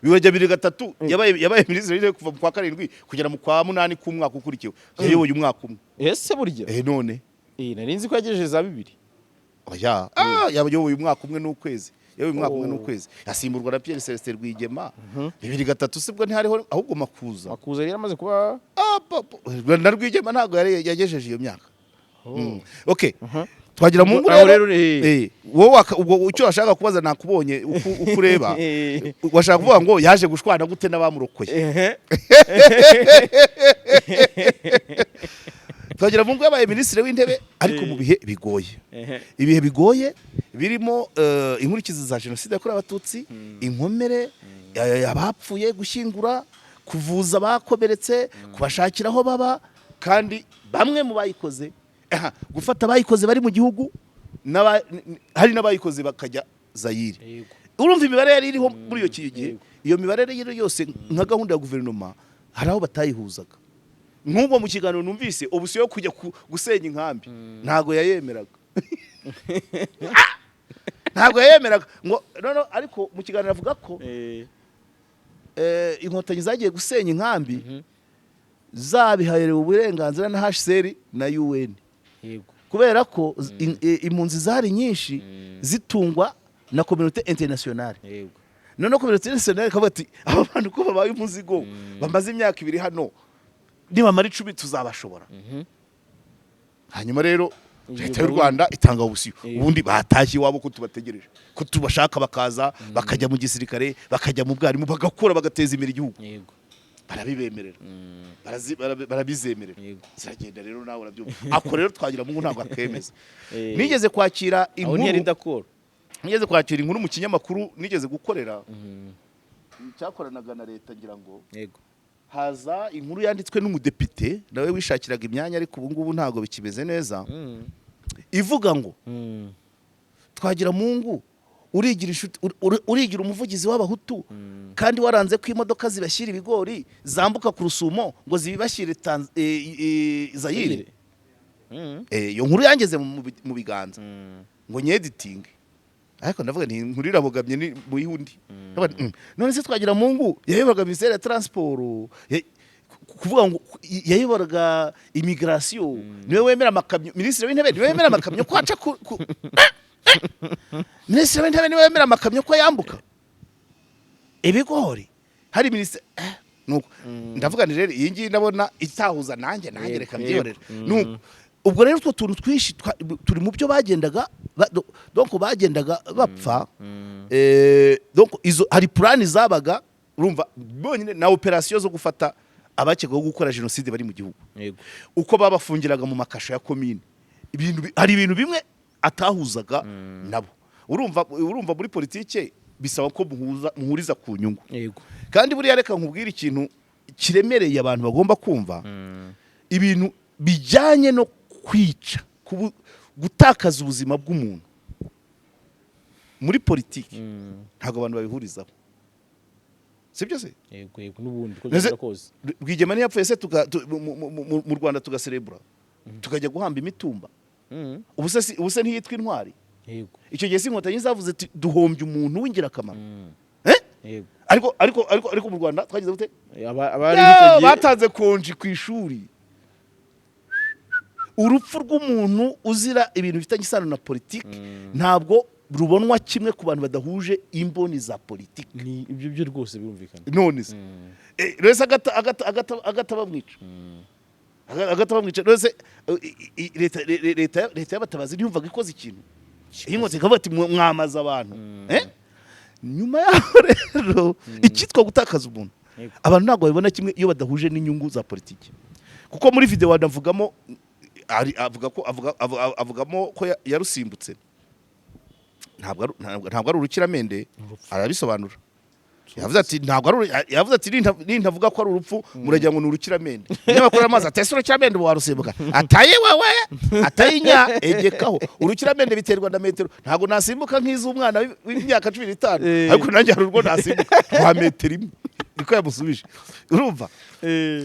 bibajya 2003 yabaye minisitiri w'intebe kuva mu kwa karindwi kugera mu kwa 8 k'umwaka ukurikiwe yayoboye umwaka umwe ese burya none narinzi ko yagejeje za 2 yabayoboye umwaka umwe n'ukwezi yasimburwa na Pierre Celestin Rwigema 2003 sibwo ntihariho ahubwo Makuza yari amaze kuba na Rwigema ntago yari yagejeje iyo myaka okay Twagiramungu rero wowe ubwo icyo washaka kubaza nakubonye uko ureba washaka kuvuga ngo yaje gushwana gute n'abamurokoye Twagiramungu yabaye minisitiri w'intebe ariko mu bihe bigoye birimo inkurikizi za jenoside yakorewe abatutsi inkomere abapfuye gushyingura kuvuza abakomeretse kubashakira aho baba kandi bamwe mu bayikoze gufata abayikoze bari mu gihugu hari n'abayikoze bakajya Zaire urumva imibare yari iriho muri iyo gihe iyo mibare rero yose nka gahunda ya guverinoma hari aho batayihuzaga nk'ubwo mu kiganiro numvise ubusiyo yo kujya gusenya inkambi ntago yayemeraga ngo no ariko mu kiganiro avuga ko inkotanyi zagiye gusenya inkambi zabihayerewe uburenganzira na HCR na UN kubera ko impunzi zari nyinshi zitungwa na communauté internationale none communauté internationale kavuga ati aba bantu ko babaye umuzigo bamaze imyaka 2 hano nibamara 10 tuzabashobora hanyuma rero leta y'u Rwanda itanga ubusiyo ubundi batashye iwabo ko tubategereje ko tubashaka bakaza bakajya mu gisirikare bakajya mu bwarimu bagakora bagateza imbere igihugu barabibemerera barabizemerera ziragenda rero nawe urabyumva ako rero Twagiramungu ntabwo akemeza nigeze kwakira inkuru mu kinyamakuru nigeze gukorera cyakoranaga na leta ngira ngo haza inkuru yanditswe n'umudepite nawe wishakiraga imyanya ariko ubu ngubu ntago bikimeze neza ivuga ngo Twagiramungu urigira umuvugizi w'abahutu kandi waranze ko imodoka zibashyira ibigori zambuka ku Rusumo ngo zibibashyire Zayire. Iyo nkuru yangeze mu biganza ngo nyeditinge, ariko ndavuga nti nkuru irabogamye ni mu yihundi. None se Twagiramungu yayoboraga ministère ya transport, kuvuga ngo yayoboraga immigration, niwe wemera amakamyo, ministre w'intebe niwe wemera amakamyo ko aca ministre w'intebe niwe wemera amakamyo ko yambuka ibigori, hari ministre nuko ndavuga ni rero iyi ngiyi ndabona itahuza nanjye reka mbyihorere. Nuko ubwo rero utwo tuntu twishi turi mu byo bagendaga donc bagendaga bapfa. Donc izo hari plan zabaga, urumva bonyine na operation zo gufata abakekwaho gukora genocide bari mu gihugu, uko babafungiraga mu makasho ya commune. Hari ibintu bimwe atahuzaga nabo. Urumva muri politike bisaba ko muhuriza ku nyungu, kandi buriya reka nkubwira ikintu kiremereye abantu bagomba kumva. Ibintu bijyanye no kwica, gutakaza ubuzima bw'umuntu muri politiki ntabwo abantu babihurizaho, sibyo se? Yego n'ubundi ko byakoze. Rwigema yapfuye se mu Rwanda tugaserebura, tukajya guhamba imitumba. Ubuse ntiyitwa intwari? Icyo gihe Inkotanyi zavuze ati duhombye umuntu w'ingirakamaro. Ariko mu Rwanda twagize gute? Batanze konji ku ishuri. Urupfu rw'umuntu uzira ibintu bifitanye isano na politiki ntabwo rubonwa kimwe ku bantu badahuje imboni za politiki. Ibyo byo rwose birumvikana. None se rese agata bamwica, rese leta y'abatabazi ntiyumvaga ikoze ikintu, Inkotanyi ikavuga ati mwamaza abantu. Nyuma yaho rero icyitwa gutakaza umuntu, abantu ntabwo babibona kimwe iyo badahuje n'inyungu za politiki. Kuko muri video wanavugamo avugamo ko yarusimbutse, ntabwo ari urukiramende, arabisobanura. Yavuze ati nintavuga ko ari urupfu muragira ngo ni urukiramende. Niba bakora amazi atese urukiramende warusimbuka, ataye wewe atayinya egekaho. Urukiramende biterwa na metero, ntabwo nasimbuka nk'iz'umwana w'imyaka 15, ariko nanjye hari urwo nasimbuka kwa metero imwe. Niko yamusubije. Urumva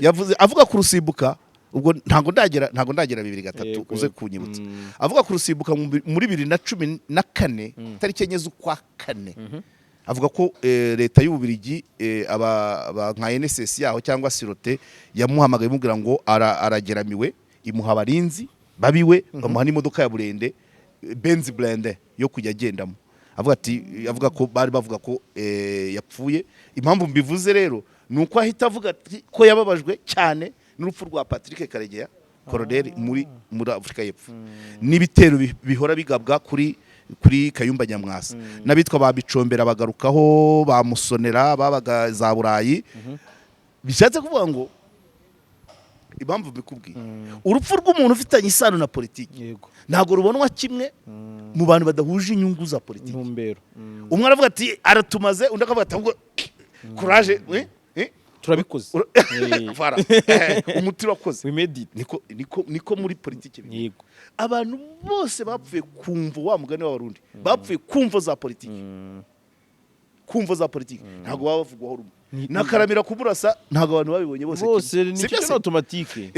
yavuze avuga ku rusimbuka, ubwo ntabwo ndagera 2 uze kunyibutsa. Avuga ku rusimbuka muri 2014 tariki enye z'ukwa kane, avuga ko leta y'Ububirigi aba nka NSS yaho cyangwa sirote yamuhamagaye imubwira ngo arageramiwe, imuha abarinzi babiwe, bamuha n'imodoka ya burende, Benz Blende yo kujya agendamo. Avuga ko bari bavuga ko yapfuye. Impamvu mbivuze rero nuko ahita avuga ko yababajwe cyane n'urupfu rwa Patrick Karegeya Koroderi muri Afrika y'Epfo, n'ibitero bihora bigabwa kuri Kayumba Nyamwasa, n'abitwa babicombera bagarukaho, bamusonera, babaga za Burayi. Bishatse kuvuga ngo impamvu bikubwiye, urupfu rw'umuntu ufitanye isano na politiki ntabwo rubonwa kimwe mu bantu badahuje inyungu za politiki. Umwe aravuga ati aratumaze, undi akavuga ati ahubwo courage turabikoze, umuti urakoze. Niko muri politiki. Abantu bose bapfuye kumva, wa mugani w'Abarundi, bapfuye kumva za politiki. Ntabwo baba bavugwaho rumwe. Nakaramira kuburasa ntabwo abantu babibonye bose ni cyo automatique.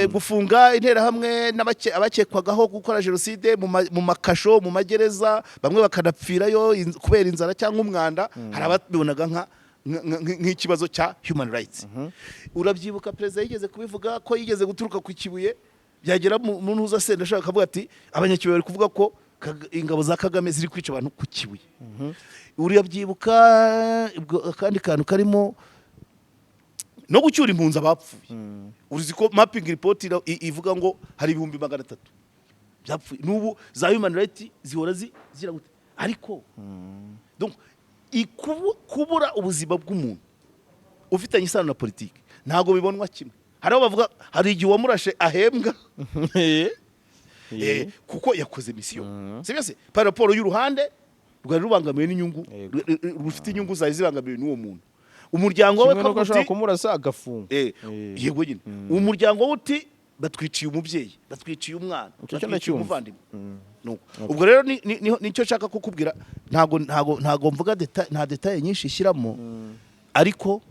Gufunga interahamwe abakekwagaho gukora genocide mu makasho, mu magereza, bamwe bakanapfirayo kubera inzara cyangwa umwanda, hari ababibonaga nk'ikibazo cya human rights. Urabyibuka perezida yigeze kubivuga ko yigeze guturuka ku Kibuye, byagera mu ntuza senda ashaka kuvuga ati abanyakibuye bari kuvuga ko ingabo za Kagame ziri kwica abantu ku Kibuye. Urabyibuka kandi kantu karimo no gucyura impunzi abapfuye. Uruzi ko mapping report ivuga ngo hari 300 byapfuye. N'ubu za human rights zihora zira gute, ariko donc kubura ubuzima bw'umuntu ufitanye isano na politiki ntabwo bibonwa kimwe. Hari abo bavuga hari igihe wamurashe ahembwa kuko yakoze mission, sibyo se? Par rapport y'uruhande rwari rubangamiwe n'inyungu, rufite inyungu zaje zibangamiwe n'uwo muntu. Umuryango wawe kavuga kumurasa agafunga, yego nyine umuryango wuti batwiciye umubyeyi, batwiciye umwana, batwiciye umuvandimwe. ubwo rero nicyo nshaka kukubwira ntago mvuga nta detaye nyinshi ishyiramo ariko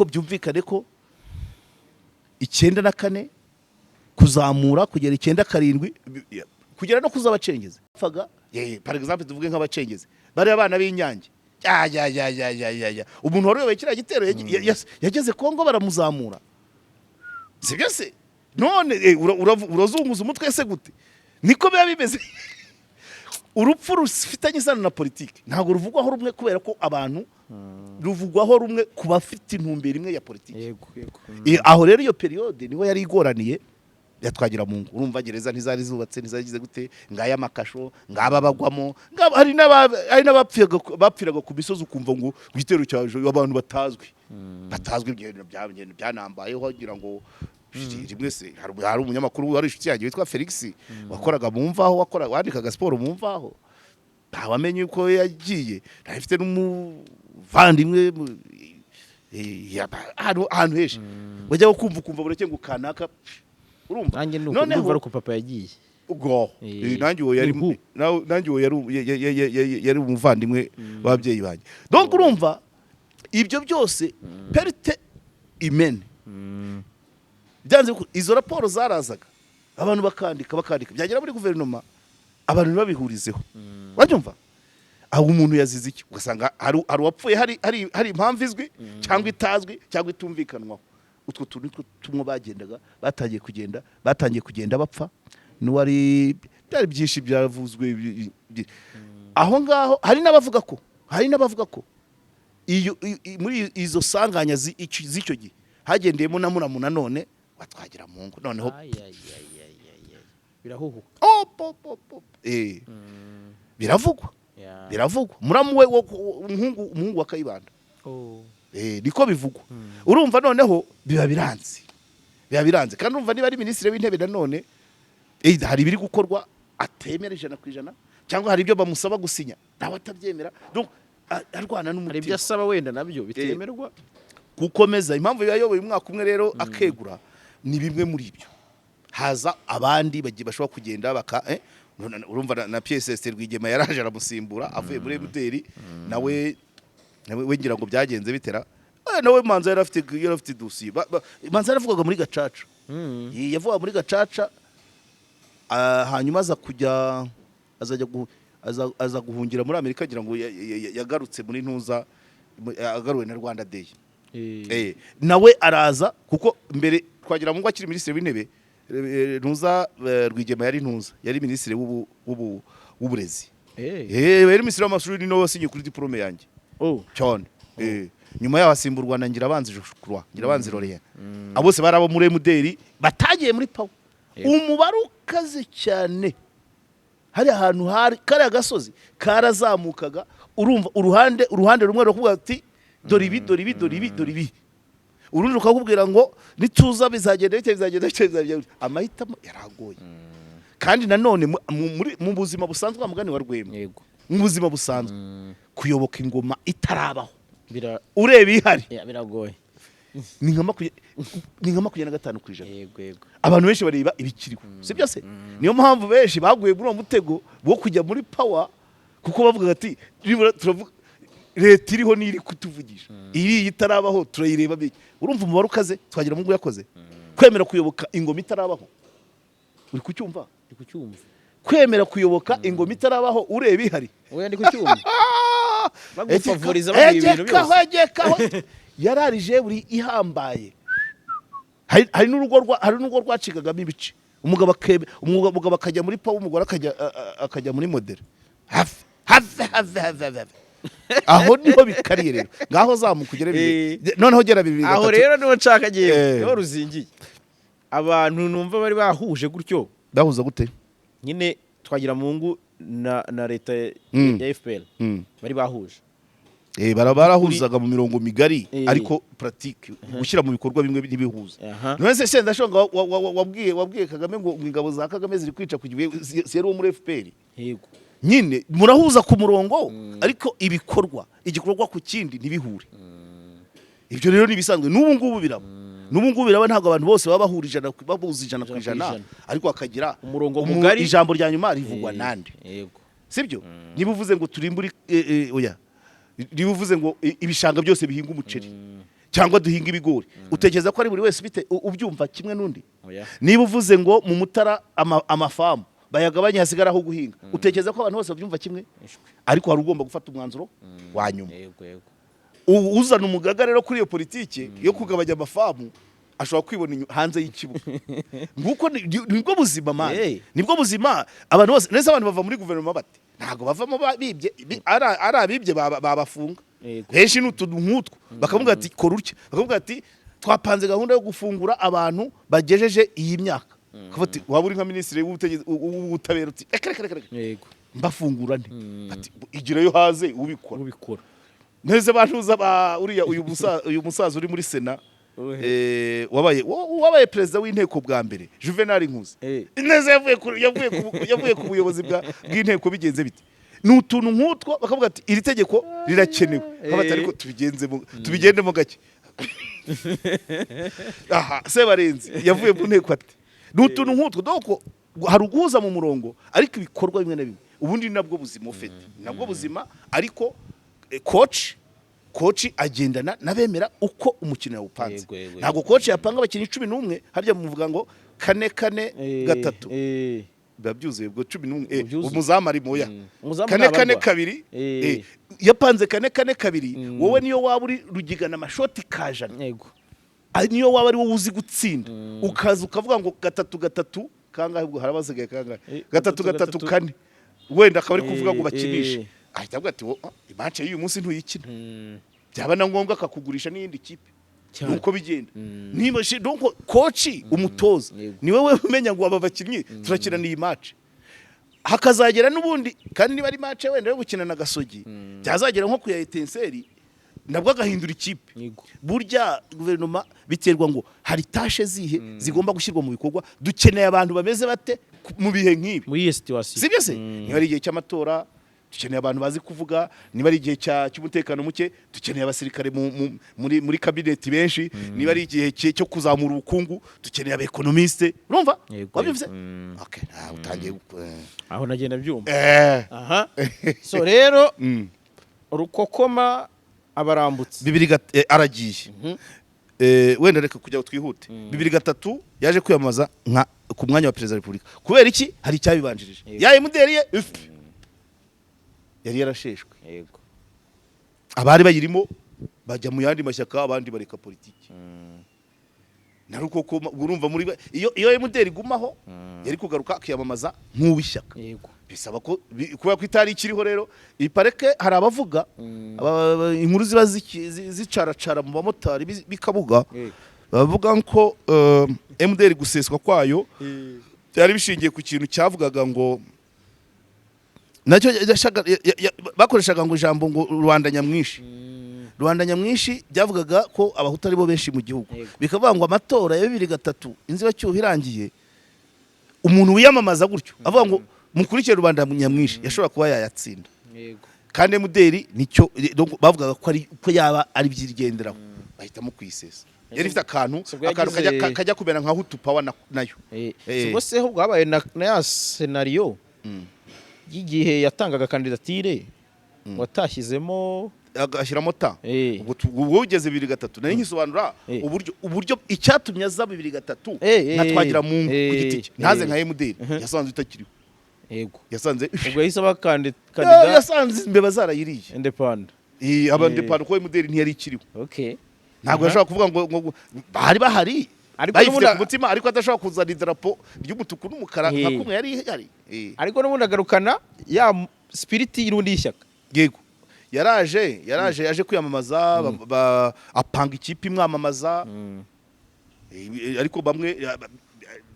byumvikane ko 94 kuzamura kugera 97 kugera no kuzabacengeze faga par exemple tuvuge nk'abacengeze bari abana b'inyange ya umuntu wari kiriya gitero yageze Kongo baramuzamura sibyo se none urazunguza umutwe ese gute niko biba bimeze urupfu rufitanye isano na politiki ntabwo ruvugwaho rumwe kubera ko abantu ruvugwaho rumwe ku bafite intumbero imwe ya politiki aho rero iyo periode niho yari igoraniye yatwagiramungu urumva gereza ntizari zubatse ntizagize gute ngaya makasho ngaba bagwamo hari n'abapfiraga ku misozi ukumva ngo igitero cyaje abantu batazwi byanambayeho kugira ngo rimwe se hari umunyamakuru wari inshuti yanjye witwa Felix wakoraga mu mvaho wandikaga siporo mu mvaho ntawamenye uko yagiye afite n'umuvandimwe ahantu henshi wajya kumva bureke ngo kanaka urumva nanjye nuko ndumva ari ko papa yagiye ubwo nanjye uwo yari umuvandimwe w'ababyeyi banjye donc urumva ibyo byose perte humaine byanze izo raporo zarazaga abantu bakandika byagera muri guverinoma abantu babihurizeho babyumva aho umuntu yazize iki ugasanga hari wapfuye hari impamvu izwi cyangwa itazwi cyangwa itumvikanwaho utwo tuntu tumwe batangiye kugenda bapfa n'uwari byari byinshi byavuzwe aho ngaho hari n'abavuga ko muri izo sanganya z'icyo gihe hagendeyemo na muramu nanone watwagiramungu noneho birahuhuka biravugwa muramu we umuhungu wa Kayibanda niko bivugwa urumva noneho biba biranze kandi urumva niba ari minisitiri w'intebe nanone hari biri gukorwa atemera 100% cyangwa hari ibyo bamusaba gusinya nawe atabyemera donc arwana n'umutima hari ibyo asaba wenda nabyo bitemerwa gukomeza impamvu yayoboye umwaka umwe rero akegura ni bimwe muri ibyo haza abandi bagiye bashobora kugenda urumva na PSS Rwigema yaraje aramusimbura avuye muri muteri nawe ngira ngo byagenze bitera nawe manza yari afite dossier manza yaravugaga muri gacaca yavuga muri gacaca hanyuma aza guhungira muri Amerika ngira ngo yagarutse muri ntuza agaruwe na Rwanda Day nawe araza kuko mbere twagira mungu akiri minisitiri w'intebe ntuza Rwigema yari minisitiri w'uburezi yari minisitiri w'amashuri no wasinye kuri diplome yanjye cyane nyuma yaho asimburwa na Ngirabanzi Lorien abose barabo muri muderi batagiye muri pawa umubare ukaze cyane hari ahantu kari agasozi karazamukaga urumva uruhande rumwe rukuvuga ati dore ibi urundi rukakubwira ngo nituza bizagenda amahitamo yaragoye kandi nanone mu buzima busanzwe amugani wa Rwema mu buzima busanzwe kuyoboka ingoma itarabaho ureba ihari biragoye ni nka 25%. Yego abantu benshi bareba ibikiriho sibyo se niyo mpamvu benshi baguye muri uwo mutego wo kujya muri power kuko bavuga ati turavuga leta iriho niri kutuvugisha iri itarabaho turayireba biki urumva umubare ukaze twagira mungu yakoze kwemera kuyoboka ingoma itarabaho uri kucyumva kwemera kuyoboka ingoma itarabaho ureba ihari oya ndi kucyumva bagufavoriza bagiye ibintu byose yararije buri ihambaye hari n'urugo rwacikagamo ibice umugabo akajya muri pawa umugore akajya muri modere hafi aho niho bikariye rero ngaho zamukugere noneho gera 2003 aho rero niho nshaka giye niho ruzingiye abantu numva bari bahuje gutyo bahuza gute nyine twagira mungu na leta ya FPL bari bahuje barahuzaga mu mirongo migari ariko pratique gushyira mu bikorwa bimwe n'ibihuza none se senda shonga wabwiye Kagame ngo ingabo za Kagame ziri kwica kugiye yari wo muri FPL yego nyine murahuza ku murongo ariko igikorwa ku kindi nibihure ibyo rero nibisanzwe n'ubu ngubu birabo n'ubu ngubu biraba ntabwo abantu bose baba bahurije babuze 100% ariko akagira umurongo mugari ijambo rya nyuma rivugwa nande yego sibyo niba uvuze ngo turi muri oya niba uvuze ngo ibishanga byose bihinga umuceri cyangwa duhinga ibigori utekereza ko ari buri wese bite ubyumva kimwe n'undi niba uvuze ngo mu Mutara amafamu bayagabanye hasigara aho guhinga utekereza ko abantu bose babyumva kimwe ariko hari ugomba gufata umwanzuro wa nyuma uzana umugaga rero kuri iyo politike yo kugabanya amafamu ashobora kwibona hanze y'ikibuga nguko nibwo buzima man nibwo buzima abantu bose nese abantu bava muri guverinoma bati ntago bavamo bibye ari abibye babafunga henshi n'utuntu nk'utwo bakavuga ati korurye bakavuga ati twapanze gahunda yo gufungura abantu bagejeje iyi myaka kafati waba uri nka ministre w'ubutabera uti yego mbafungura nti ati igireyo haze ubikora neze bantuza uriya uyu musaza uri muri Sena wabaye perezida w'inteko bwa mbere Juvenal Nkuzi neze yavuye ku buyobozi bw'inteko bigenze bite n'utuntu nk'utwo bakavuga ati iri tegeko rirakenewe kabata ariko tubigendemo gake aha Sebarenzi yavuye mu nteko ati n'utuntu nk'utwo doko hari uguhuza mu murongo ariko ibikorwa bimwe na bimwe ubundi nabwo buzima ufite nabwo buzima ariko coach agendana nabemera uko umukino yawupanze ntago coach yapanga abakinnyi 11 harya muvuga ngo 4-4-3 babyuzuye ubwo 11 umuzamu ari moya 4-4-2 yapanze 4-4-2 wowe niyo waba uri rugigana amashoti kajana yego niyo waba ari wowe uzi gutsinda ukaza ukavuga ngo 3-3 kangahe ubwo harabasigaye kangahe 3-3-4 wenda akaba ari kuvuga ngo bakinishe ahita avuga ati imanche y'uyu munsi ntuyikina byaba na ngombwa akakugurisha n'iyindi kipe nuko bigenda niba donc coach umutoza ni wewe umenya ngo aba bakinnyi turakina n'iyi match hakazagera n'ubundi kandi niba ari match wenda yo gukina na Gasogi byazagera nko kuya Etenseri nabwo agahindura ikipe burya guverinoma biterwa ngo hari tashe zihe zigomba gushyirwa mu bikorwa dukeneye abantu bameze bate mu bihe nk'ibi muri iyi situation sibyo se niba ari igihe cy'amatora dukeneye abantu bazi kuvuga niba ari igihe cy'umutekano muke dukeneye abasirikare muri cabinet benshi niba ari igihe cyo kuzamura ubukungu dukeneye abekonomiste urumva wabivuze okay utangiye aho nagenda byumva aha so rero urukokoma abarambutse bibiri aragiye wenda reka kujya twihute 2003 yaje kwiyamaza nka ku mwanya wa president wa Republika kubera iki hari cyabibanjirije yaye muderiye yari yarasheshwe yego abari bayirimo bajya mu yandi mashyaka abandi bareka politiki naruko urumva muri iyo emuderi gumaho yari kugaruka akiyamamaza nk'uwishyaka yego bisaba ko kuba kwitari ikiriho rero ipareke hari abavuga inkuru ziba zicaracara mu bamotari bikabuga bavuga ko emuderi guseswa kwayo byari bishingiye ku kintu cyavugaga ngo nacyo bakoreshaga ngo ijambo ngo Rwanda nyamwinshi Rwanda nyamwinshi byavugaga ko abahutu ari bo benshi mu gihugu bikavuga ngo amatora ya 2003 inzibacyuho irangiye umuntu wiyamamaza gutyo avuga ngo mukurikire Rwanda nyamwinshi yashobora kuba yayatsinda kandi emuderi nicyo bavugaga ko yaba ari byigenderaho bahitamo kwisesa yari ifite akantu kajya kubera nka hutu power nayo ubwo se ahubwo habaye na ya scenario y'igihe yatangaga kandidatire watashyizemo agashyiramo ta ubwo ugeze 2003 nari nkisobanura uburyo icyatumye aza 2003 na TWAGIRAMUNGU ku giti cye ntaze nka emuderi yasanze itakiriho yego yasanze ubwo yahise abakandida yasanze imbeba zarayiriye independent abandependent ko emuderi ntiyari ikiriho okay ntabwo yashobora kuvuga ngo bari bahari bayifite ku mutima ariko adashobora kuzana idarapo ry'umutuku n'umukara nka kumwe yari ihari ariko n'ubundi agarukana ya spirit y'urundi y'ishyaka yego yaje kwiyamamaza apanga ikipe imwamamaza ariko bamwe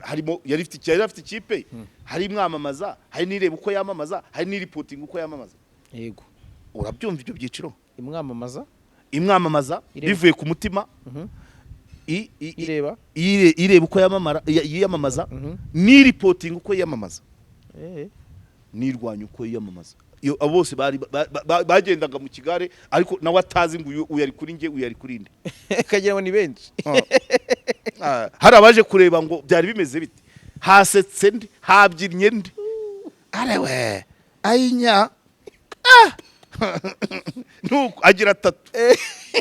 harimo yari afite ikipe hari imwamamaza hari n'ireba uko yamamaza hari n'iripoting uko yamamaza yego urabyumva ibyo byiciro imwamamaza bivuye ku mutima ireba uko yiyamamaza n'iripoting uko yiyamamaza nirwanya uko yiyamamaza iyo bose bagendaga mu kigare ariko nawe atazi ngo uyu ari kuri nge uyu ari kuri nde kagira ngo ni benshi hari abaje kureba ngo byari bimeze bite, hasetse ndi, habyinnye ndi, arewe ayinya nuko agira atatu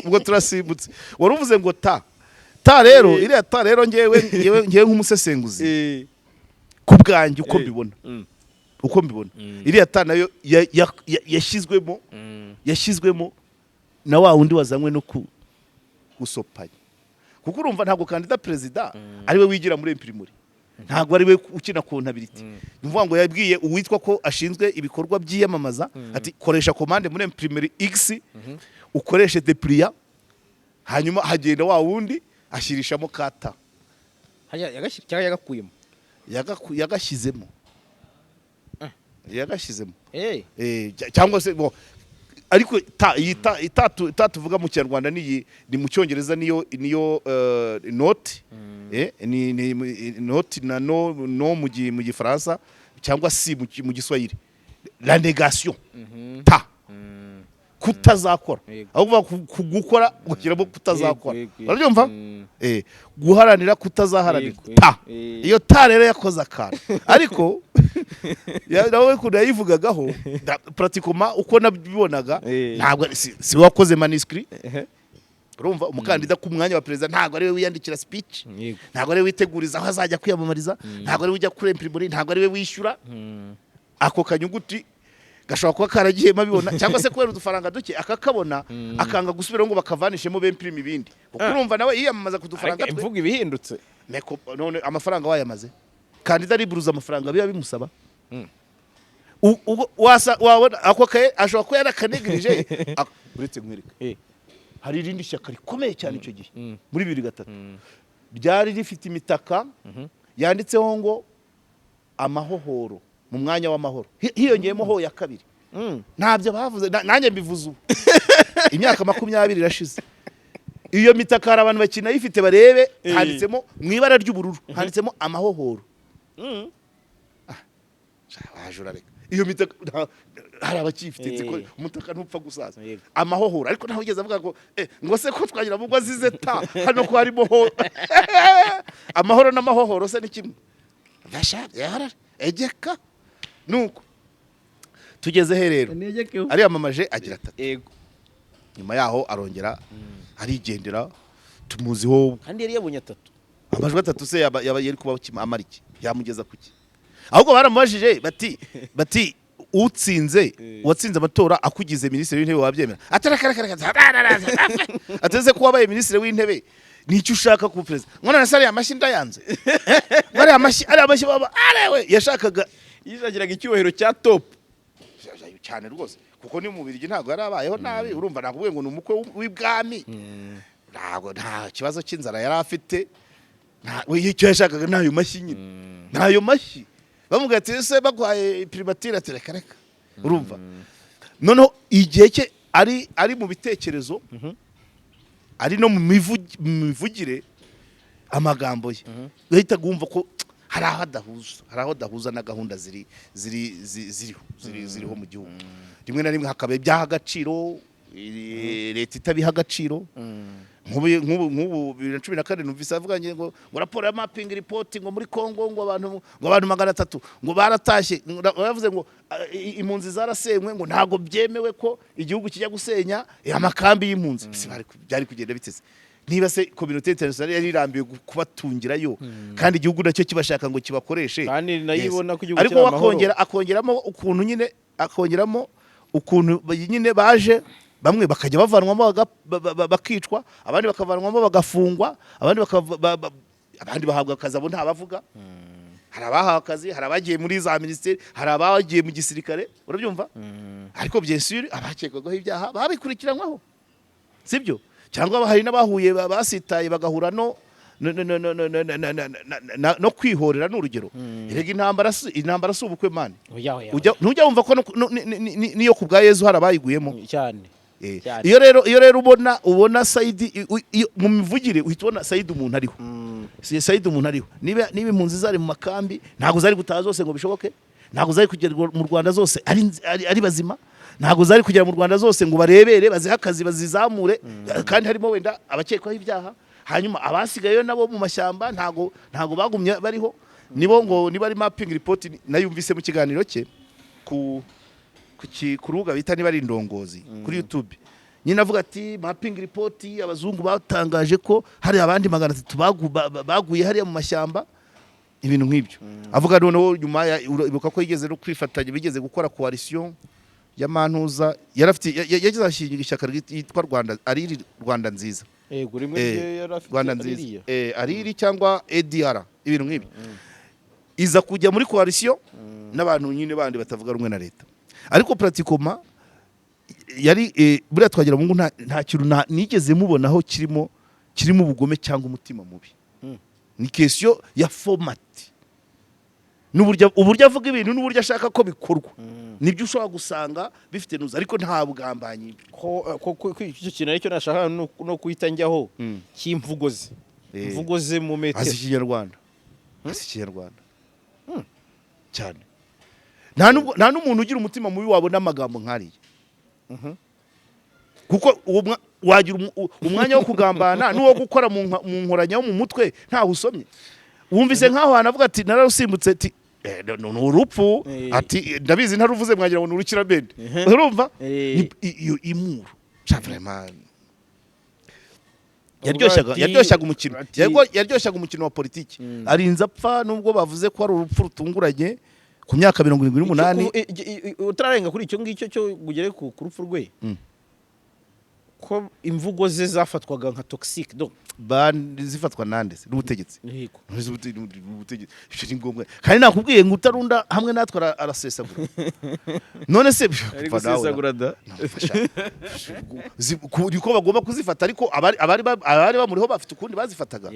ubwo turasimbutse. Wari uvuze ngo ta rero iriya ta rero ngewe nk'umusesenguzi ku bwanjye uko mbibona iriya ta nayo yashyizwemo na wa wundi wazanywe no gusopanya, kuko urumva ntabwo kandida perezida ari we wigira muri imprimori, ntabwo ari we ukina kontability. Ni ukuvuga ngo yabwiye uwitwa ko ashinzwe ibikorwa by'iyamamaza ati koresha komande muri imprimori X ukoreshe depliya, hanyuma hagenda wa wundi ashirishamo kata yagashyizemo cyangwa se ariko tuvuga mu Kinyarwanda ni mu Cyongereza niyo note ni note na no mu Gifaransa cyangwa si mu Giswahili la négation ta kutazakora ahubwo kugukora gukiramo kutazakora urabyumva guharanira kutazaharanira ta iyo ta rero yakoze akantu ariko nawe kuda yivugagaho pratiquement uko nabibonaga ntabwo si wakoze manuscrit. Urumva umukandida ku mwanya wa president ntabwo ari we wiyandikira speech, ntabwo ari we witeguriza aho azajya kwiyamamariza, ntabwo ari we ujya kuri imprimori, ntabwo ari we wishyura ako kanyuguti gashobora kuba karagiyemo bibona cyangwa se kubera udufaranga duke akakabona akanga gusubira ngo bakavanishemo bemprime ibindi, kuko urumva nawe yiyamamaza ku dufaranga twe imvugo ibihindutse none amafaranga wayamaze kandida riburuza amafaranga biba bimusaba wabona ako kaye ashobora kuba yarakanegirije uretse nkwereka hari irindi shyaka rikomeye cyane icyo gihe muri 2003 ryari rifite imitaka yanditseho ngo amahohoro mu mwanya w'amahoro, hiyongeyemo ho ya kabiri ntabyo bavuze nanjye mbivuze ubu imyaka 20 irashize. Iyo mitaka hari abantu bakina yifite barebe handitsemo mu ibara ry'ubururu handitsemo amahohoro wajura reka iyo mitaka hari abakifite nziko umutaka ntupfa gusaza amahohoro ariko naho ugeze avuga ngo se ko twagira mugwa zize ta hano ko harimo ho amahoro n'amahohoro se ni kimwe basha yara egeka nuko tugeze he rero ari amamaje agira atatu nyuma yaho arongera arigendera tumuziho kandi yari yabonye atatu amajwi atatu se yari kuba amariki yamugeza kuki ahubwo baramubajije bati utsinze watsinze amatora akugize minisitiri w'intebe wabyemera ateze kuba abaye minisitiri w'intebe nicyo ushaka ku president ngona nasari amashi ndayanze ngari amashi baba arewe yashakaga yizagiraga icyubahiro cya top cyane rwose kuko ni mu Birigi ntago yarabayeho nabi urumva nakubwiye ngo ni umukwe w'ibwami nta kibazo cy'inzara yari afite icyo yashakaga nayo mashyi nyine nayo mashyi bamuga ati se bagwaye privatire atereka urumva noneho igihe cye ari mu bitekerezo ari no mu mivugire amagambo ye gahita gumva ko hari aho dahuza na gahunda ziriho mu gihugu rimwe na rimwe hakabe byaha agaciro leta itabiha agaciro nk'ubu 2014 numvise avuganye ngo raporo ya mapping report ngo muri Kongo ngo abantu 300 ngo baratashye bavuze ngo impunzi zarasenywe ngo ntago byemewe ko igihugu kijya gusenya amakambi y'impunzi byari kugenda biteze niba se community international yari irambiye kubatungirayo kandi igihugu nacyo kibashaka ngo kibakoreshe kandi nayibona ku gihugu ariko akongeramo ukuntu nyine baje bamwe bakajya bavanwamo bakicwa abandi bakavanwamo bagafungwa abandi bahabwa akazi abo ntabavuga hari abahawe akazi hari abagiye muri za ministeri hari abagiye mu gisirikare urabyumva ariko bien sûr abakekwaho ibyaha babikurikiranwaho sibyo cyangwa hari n'abahuye basitaye bagahura no kwihorera n'urugero irega intambara subukwe mani ntujya wumva ko niyo ku bwa Yezu harabayiguyemo cyane iyo rero ubona Saidi mu mivugire uhita ubona Saidi umuntu ariho Saidi umuntu ariho niba impunzi zari mu makambi ntago zari gutaha zose ngo bishoboke ntago zari kugera mu Rwanda zose ari bazima ntago zari kugera mu Rwanda zose ngo barebere baziha akazi bazizamure kandi harimo wenda abakekwaho ibyaha hanyuma abasigaye nabo mu mashyamba ntago bagumye bariho nibo ngo niba ari mapping report nayumvise mu kiganiro cye ku rubuga bita niba ari indongozi kuri YouTube nyine avuga ati mapping report abazungu batangaje ko hari abandi 300 baguye hariya mu mashyamba ibintu nk'ibyo avuga noneho nyuma ibuka ko yigeze no kwifatanya bigeze gukora coalition y'amantuza yagize ashinga ishyaka yitwa Rwanda nziza Rwanda nziza ariri cyangwa ADR ibintu nk'ibyo iza kujya muri coalition n'abantu nyine bandi batavuga rumwe na leta ariko pratikoma yari buriya Twagiramungu nta kintu nigeze mubonaho kirimo ubugome cyangwa umutima mubi ni question ya format uburyo avuga ibintu n'uburyo ashaka ko bikorwa nibyo ushobora gusanga bifite nuza ariko nta bugambanyi ko icyo kintu aricyo nashaka no kuhita njyaho cy'imvugo ze imvugo ze mu metero hasi Kinyarwanda cyane nta n'umuntu ugira umutima mubi wabona amagambo nk'ariya kuko wagira umwanya wo kugambana n'uwo gukora mu nkoranya wo mu mutwe ntaho usomye wumvise nk'aho hanavuga ati nararusimbutse ati ni urupfu ati ndabizi ntaruvuze mwagira ngo ni urukiramende urumva iyo imuru yaryoshyaga umukino wa politiki arinze apfa nubwo bavuze ko ari urupfu rutunguranye ku myaka 78 utararenga kuri icyo ngicyo cyo gugere ku rupfu rwe ko imvugo ze zafatwaga nka toxic zifatwa nande n'ubutegetsi n'ubutegetsi ngombwa kandi nakubwiye ngo utarunda hamwe natwe arasesagura none se arasesagura da niko bagomba kuzifata ariko abari bamuriho bafite ukundi bazifataga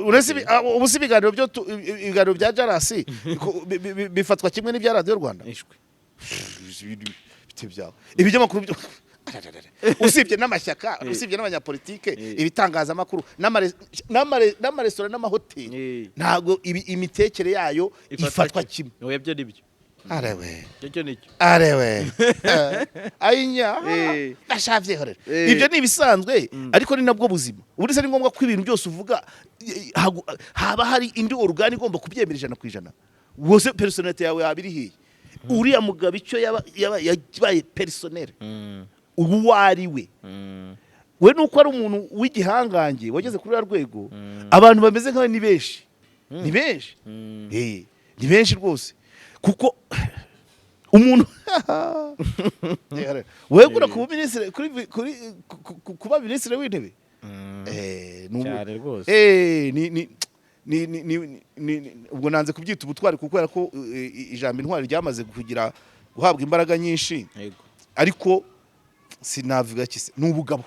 uretse ubusi ibiganiro bya Jarasi bifatwa kimwe n'ibya Radio Rwanda ibinyamakuru byo usibye n'amashyaka usibye n'abanyapolitike ibitangazamakuru n'amaresitora n'amahoteli ntago imitekere yayo ifatwa kimwe yabyo nibyo arewe ayinya ashavye horera ibyo ni ibisanzwe ariko ni nabwo buzima uburese ni ngombwa ko ibintu byose uvuga haba hari indi organi igomba kubyemerera 100% wose personality yawe yabiri hiye uriya mugabo icyo yabaye personnel ubu wariwe we nuko ari umuntu w'igihangange wageze kuri rwego abantu bameze nkawe ni benshi rwose kuko umuntu wegura ku ministre kuba ministre w'intebe cyane rwose ubwo nanze kubyita ubutwari kuko ko ijambo intwari ryamaze guhabwa imbaraga nyinshi ariko sinavuga kise n'ubugabo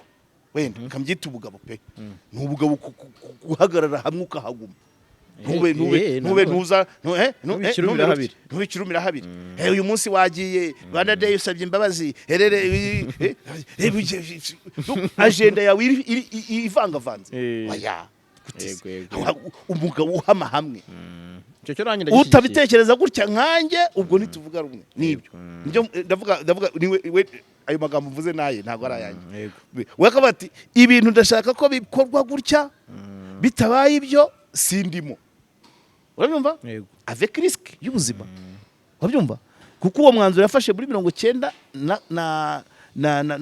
wenda kambyita ubugabo pe n'ubugabo guhagarara hamwe ukahaguma ntube ntuza ntubikirumira habiri uyu munsi wagiye Rwanda Day usabye imbabazi agenda yawe ivangavanze oya umugabo uhama hamwe utabitekereza gutya nkanjye ubwo ntituvuga rumwe nibyo ndavuga niwe ayo magambo mvuze naye ntago arayanjye weka bati ibintu ndashaka ko bikorwa gutya bitabaye ibyo sindimo urabyumva avec risque y'ubuzima urabyumva kuko uwo mwanzuro yafashe muri 90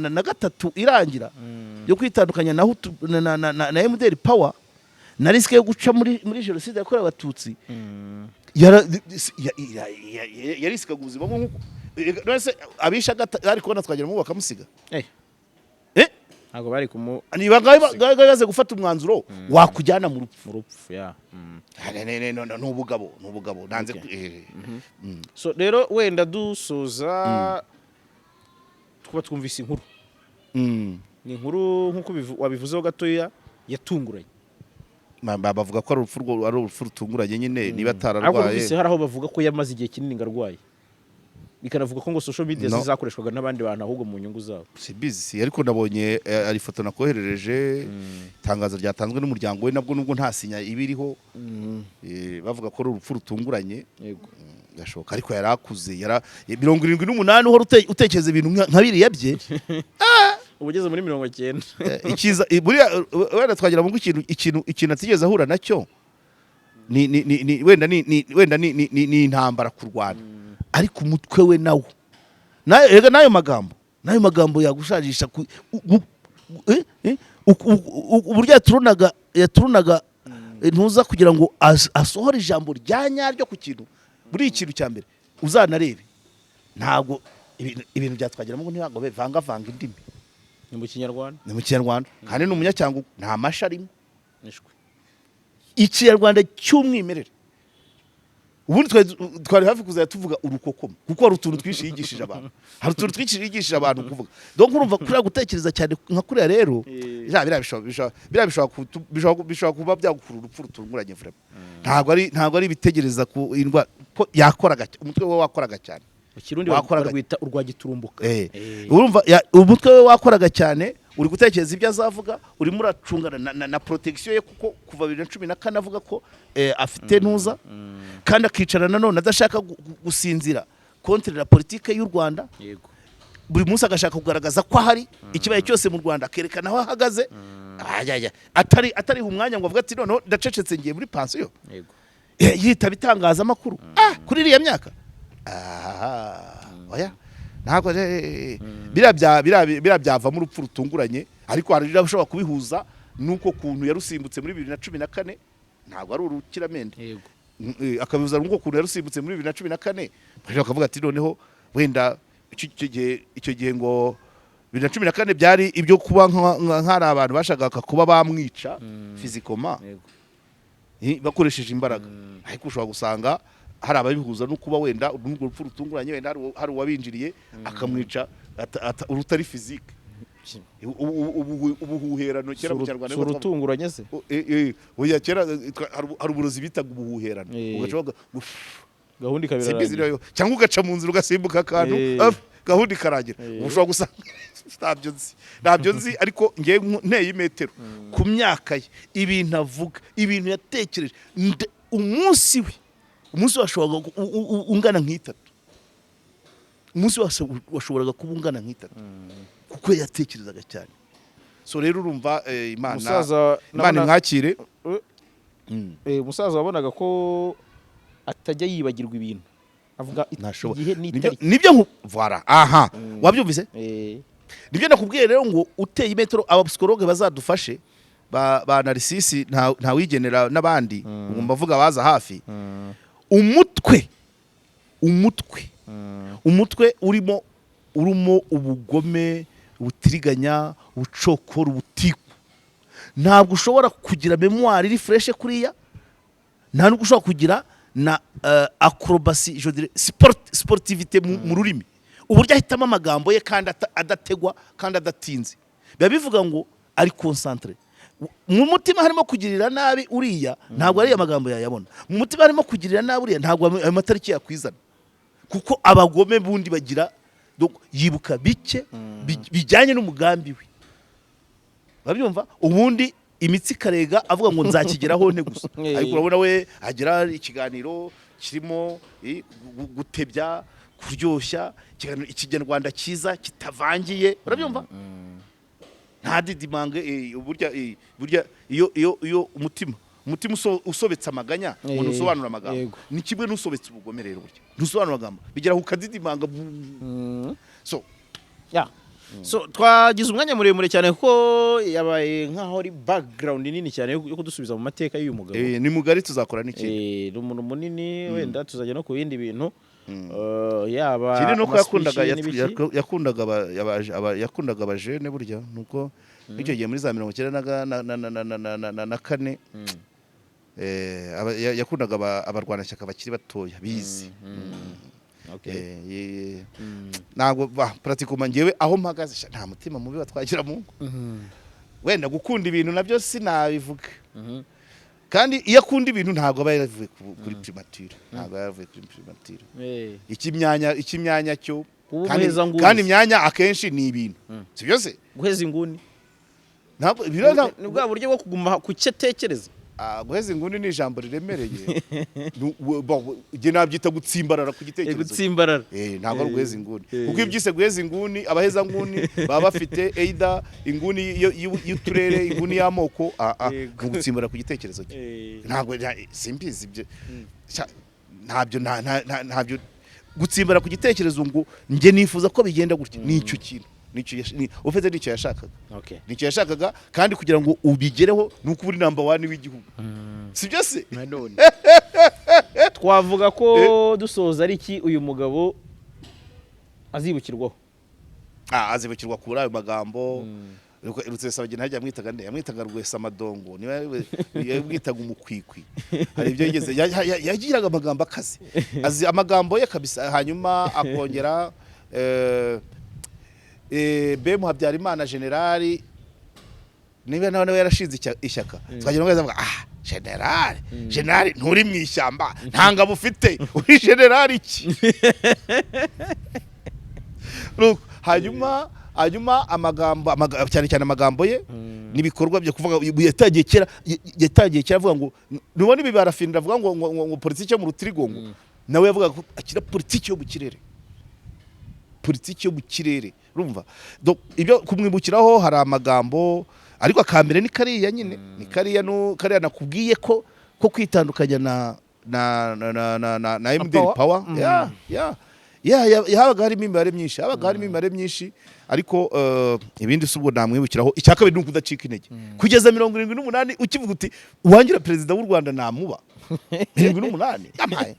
na gatatu irangira yo kwitandukanya na MDR power na risque yo guca muri jenoside yakorewe abatutsi yarisikaga ubuzima nk'uko nose abisha ari kubona Twagiramungu bakamusiga ntago bari kumu niba gaze gufata umwanzuro wakujyana mu rupfu n'ubugabo nanze so rero wenda dusoza twaba twumvise inkuru ni inkuru nkuko wabivuzeho gatoya yatunguranye bavuga ko ari urupfu rutunguranye nyine niba atararwaye ariko hari aho bavuga ko yamaze igihe kinini ngarwaye bikanavuga ko ngo social media zizakoreshwaga n'abandi bantu ahubwo mu nyungu zabo si busy ariko nabonye ari foto nakoherereje itangazo ryatanzwe n'umuryango we nubwo nta sinya ibiriho bavuga ko ari urupfu rutunguranye yego gashoka ariko yarakuze 78 uhora utekereza ibintu nka biriya bye ubugeze muri 90 ikiza buriya wenda twagira mu ikintu atigeze ahura nacyo wenda ni intambara ku Rwanda ariko umutwe we nawo nayo magambo yagushajisha uburyo yaturunaga ntuza kugira ngo asohore ijambo rya nyaryo ku kintu buri ikintu cya mbere uzanarebe ntabwo ibintu byatwagira ngo ntibago bevanga indimi ni mu Kinyarwanda kandi n'umunyacyangu nta masharimo Ikinyarwanda cy'umwimerere ubundi twari hafi kuzaya tuvuga urukokoma kuko hari utuntu twinshi yigishije abantu kuvuga donc urumva kuri gutekereza cyane nka kuriya rero bishobora kuba byagukura urupfu rutunguranye vraiment ntabwo ari bitegereza ku indwa ko yakoraga umutwe we wakoraga cyane Ikirundi barwita urwagiturumbuka urumva umutwe we wakoraga cyane uri gutekereza ibyo azavuga urimo uracungana na protection ye kuko kuva 2014 avuga ko afite ntuza kandi akicara nanone adashaka gusinzira contre la politique y'u Rwanda yego buri munsi agashaka kugaragaza ko hari ikibaye cyose mu Rwanda kerekana aho ahagaze atari umwanya ngo avuga ati none ndacecetse ngiye muri pension yego yita bitangaza amakuru kuri iriya myaka oya ntabwo byava mu rupfu rutunguranye ariko hari ushobora kubihuza nuko kuntu yarusimbutse muri 2014 ntabwo ari urukiramende yego akabihuza nuko kuntu yarusimbutse muri 2014 bakavuga ati noneho wenda icyo gihe ngo 2014 byari ibyo kuba nk'ari abantu bashaka kuba bamwica fizikoma bakoresheje imbaraga ariko ushobora gusanga hari ababihuza no kuba wenda urwo rupfu rutunguranye wenda hari uwabinjiriye akamwica urutari physique ubuhuherano kera mu Kinyarwanda urutunguranye se oya kera hari uburozi bitaga ubuhuherano ugacoga gahundi kabira cyangwa ugaca mu nzira ugasimbuka akantu gahundi karagira ushobora gusanga ntabyo nzi ariko ngiye nteye imetero ku myaka ye ibintu avuga ibintu yatekereje umunsi washoboraga ungana nk'itatu umunsi washoboraga kuba ungana nk'itatu kuko yatekerezaga cyane so rero urumva Imana imwakire umusaza wabonaga ko atajya yibagirwa ibintu avuga igihe n'itariki nibyo voilà wabyumvise nibyo nakubwiye rero ngo uteye imetero abapsikologe bazadufashe ba narisisi nta wigenera n'abandi ngomba vuga baza hafi umutwe urimo ubugome ubutiriganya ubucokora ubutiku ntabwo ushobora kugira memoire iri fresh kuriya nta nubwo ushobora kugira na acrobacy je dirais sportivité mu rurimi uburyo ahitamo amagambo ye kandi adategwa kandi adatinze biba bivuga ngo ari concentré mu mutima harimo kugirira nabi uriya ntabwo ari amagambo yayabona mu mutima harimo kugirira nabi uriya ntabwo ayo matariki yakwizana kuko abagome bundi bagira yibuka bike bijyanye n'umugambi we babyumva ubundi imitsi karega avuga ngo nzakigeraho nte gusa ariko urabona we agira ikiganiro kirimo gutebya kuryoshya ikinyarwanda cyiza kitavangiye urabyumva nta didimange burya iyo umutima usobetse amaganya umuntu usobanura amagambo ni kimwe n'usobetse ubugome rero burya ntusobanura amagambo bigera ukadidimanga so twagize umwanya muremure cyane kuko yabaye nkaho ari background nini cyane yo kudusubiza mu mateka y'uyu mugabo ni mugari tuzakora n'iki ni umuntu munini wenda tuzajya no ku bindi bintu yaba kiri nuko yakundaga abajene burya nuko icyo gihe muri za 1994 yakundaga abarwanashyaka bakiri batoya bizi ntabwo pratikuma ngewe aho mpagaze nta mutima mubi batwagiramungu wenda gukunda ibintu nabyo sinabivuga kandi iyo akunda ibintu ntabwo aba yaravuye kuri primature ikimyanya cyo kandi imyanya akenshi ni ibintu si byose guheza inguni ntabwo ni bwa buryo bwo kuguma ku cyo atekereza guheza inguni ni ijambo riremereye nge nabyita gutsimbarara ku gitekerezo gutsimbarara ntabwo ari guheza inguni kuko iyo byise guheza inguni abaheza nguni baba bafite either inguni y'uturere inguni y'amoko gutsimbarara ku gitekerezo cye ntabwo simbizi ibyo ntabyo gutsimbara ku gitekerezo ngo nge nifuza ko bigenda gutya ni icyo kintu ufite n'icyo yashakaga n'icyo yashakaga kandi kugira ngo ubigereho ni uko uri number 1 w'igihugu si byo se twavuga ko dusoza ari iki uyu mugabo azibukirwaho azibukirwa kuri ayo magambo Rusesabagina hajya yamwitaga Rwesa Madongo niba yabwitaga umukwikwi hari ibyo yagiraga amagambo akazi azi amagambo ye kabisa hanyuma akongera Bemu Habyarimana generali niba nawe yarashinze ishyaka twagira ngo azavuga generali nturi mu ishyamba ntanga bufite uri generali iki hanyuma amagambo cyane amagambo ye nibikorwa byo kuvuga yatagiye kera avuga ngo nubone ibi barafinira avuga ngo politiki yo mu rutirigongo nawe yavuga ko akira politiki yo mu kirere urumva ibyo kumwibukiraho hari amagambo ariko akambere ni kariya nyine ni kariya nakubwiye ko kwitandukanya na MDL power yabaga harimo imibare myinshi ariko ibindi subwo namwibukiraho icyakabiri nuko udacika intege kugeza 78 ukivuga uti uwangira president w'u Rwanda namuba 78 yamaye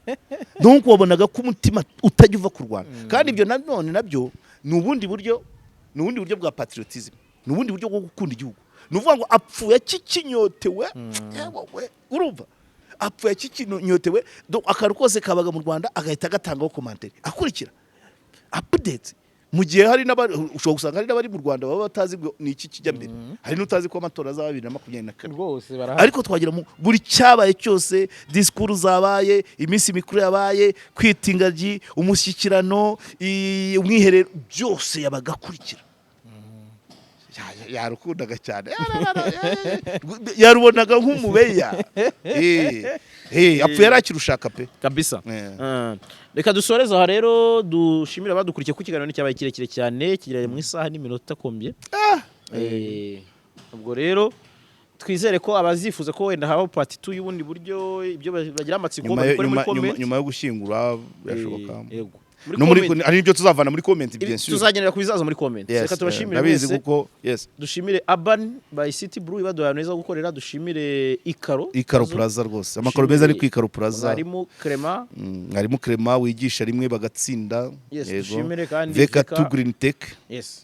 donc wabonaga ko umutima utajya uva ku Rwanda kandi ibyo nanone nabyo ni ubundi buryo bwa patriotism ni ubundi buryo bwo gukunda igihugu nuvuga ngo apfuye kikinyotewe urumva apfuye kikinyotewe akaru kose kabaga mu Rwanda agahita gatangaho commentaire akurikira update mu gihe hari ushobora gusanga hari n'abari mu Rwanda baba batazi ni iki kijya mbere hari n'utazi ko amatora azaba 2024 rwose ariko twagira mu buri cyabaye cyose discours zabaye iminsi mikuru yabaye kwitingaji umushyikirano umwiherero byose yabagakurikira yarukundaga cyane yarubonaga nk'umubeya apfuye arakirushaka pe kabisa reka dusoreza aha rero dushimira abadukurikiye ku kiganiro cyabaye kirekire cyane kigiranye mu isaha n'iminota kombye ubwo rero twizere ko abazifuza ko wenda haba part 2 y'ubundi buryo ibyo bagira amatsiko bakore muri comment nyuma yo gushyingura birashoboka yego no muri ari byo tuzavana muri comment bien sûr tuzagenera ku bizaza muri comment reka tubashimire nabizi kuko dushimire Urban by City Brew ibadoya neza gukorera dushimire Ikaro Plaza rwose amakaro meza ari ku Ikaro Plaza harimo Clement wigisha rimwe bagatsinda dushimire kandi Veka to Green Tech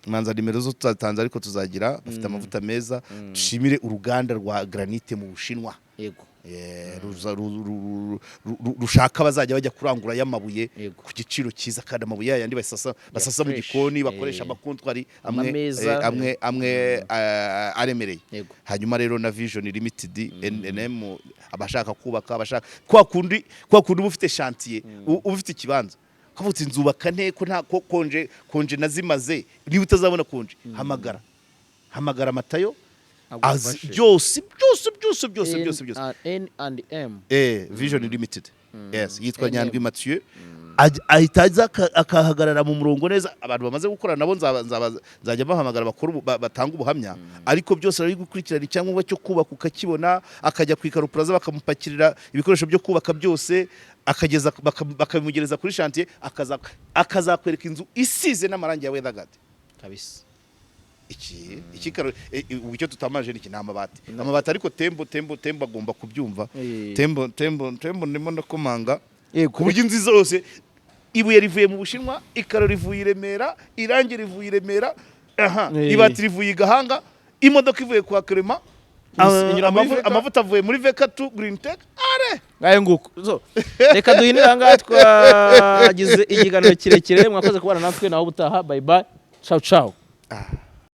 manza nimero zo tuzatanze ariko tuzagira bafite amavuta meza dushimire uruganda rwa Granite mu Bushinwa yego rushaka bazajya bajya kurangura y'amabuye ku giciro cyiza kandi amabuye yandi basasa mu gikoni bakoresha amakontwari amwe aremereye hanyuma rero na Vision Limited NM abashaka kubaka abashaka kwa kundi ufite chantier ufite ikibanza kavutse nzubaka nte ko nta konje nazimaze niba utazabona konje hamagara Matayo byose N&M Vision Limited yitwa Nyandwi Mathieu ahitaza akahagarara mu murongo neza abantu bamaze gukorana nabo nzajya bahamagara bakuru batanga ubuhamya ariko byose ari gukurikirana icyangombwa cyo kubaka ukakibona akajya ku Ikaro Plaza bakamupakirira ibikoresho byo kubaka byose akageza bakabimugereza kuri chantier akazakwereka inzu isize n'amarangi ya Weatherguard kabisa ikikaro icyo tutamaje niki namabati ariko tembo agomba kubyumva tembo ndimo ndakomanga ku buryo inzi zose ibuye rivuye mu Bushinwa Ikaro rivuye Remera irangi rivuye Remera ibati rivuye Gahanga imodoka ivuye kwa Clement amavuta avuye muri Veka to Green Tech ngaye nguko reka duhinira ngaha twagize ikiganiro kirekire mwakoze kubana natwe naho butaha bye bye ciao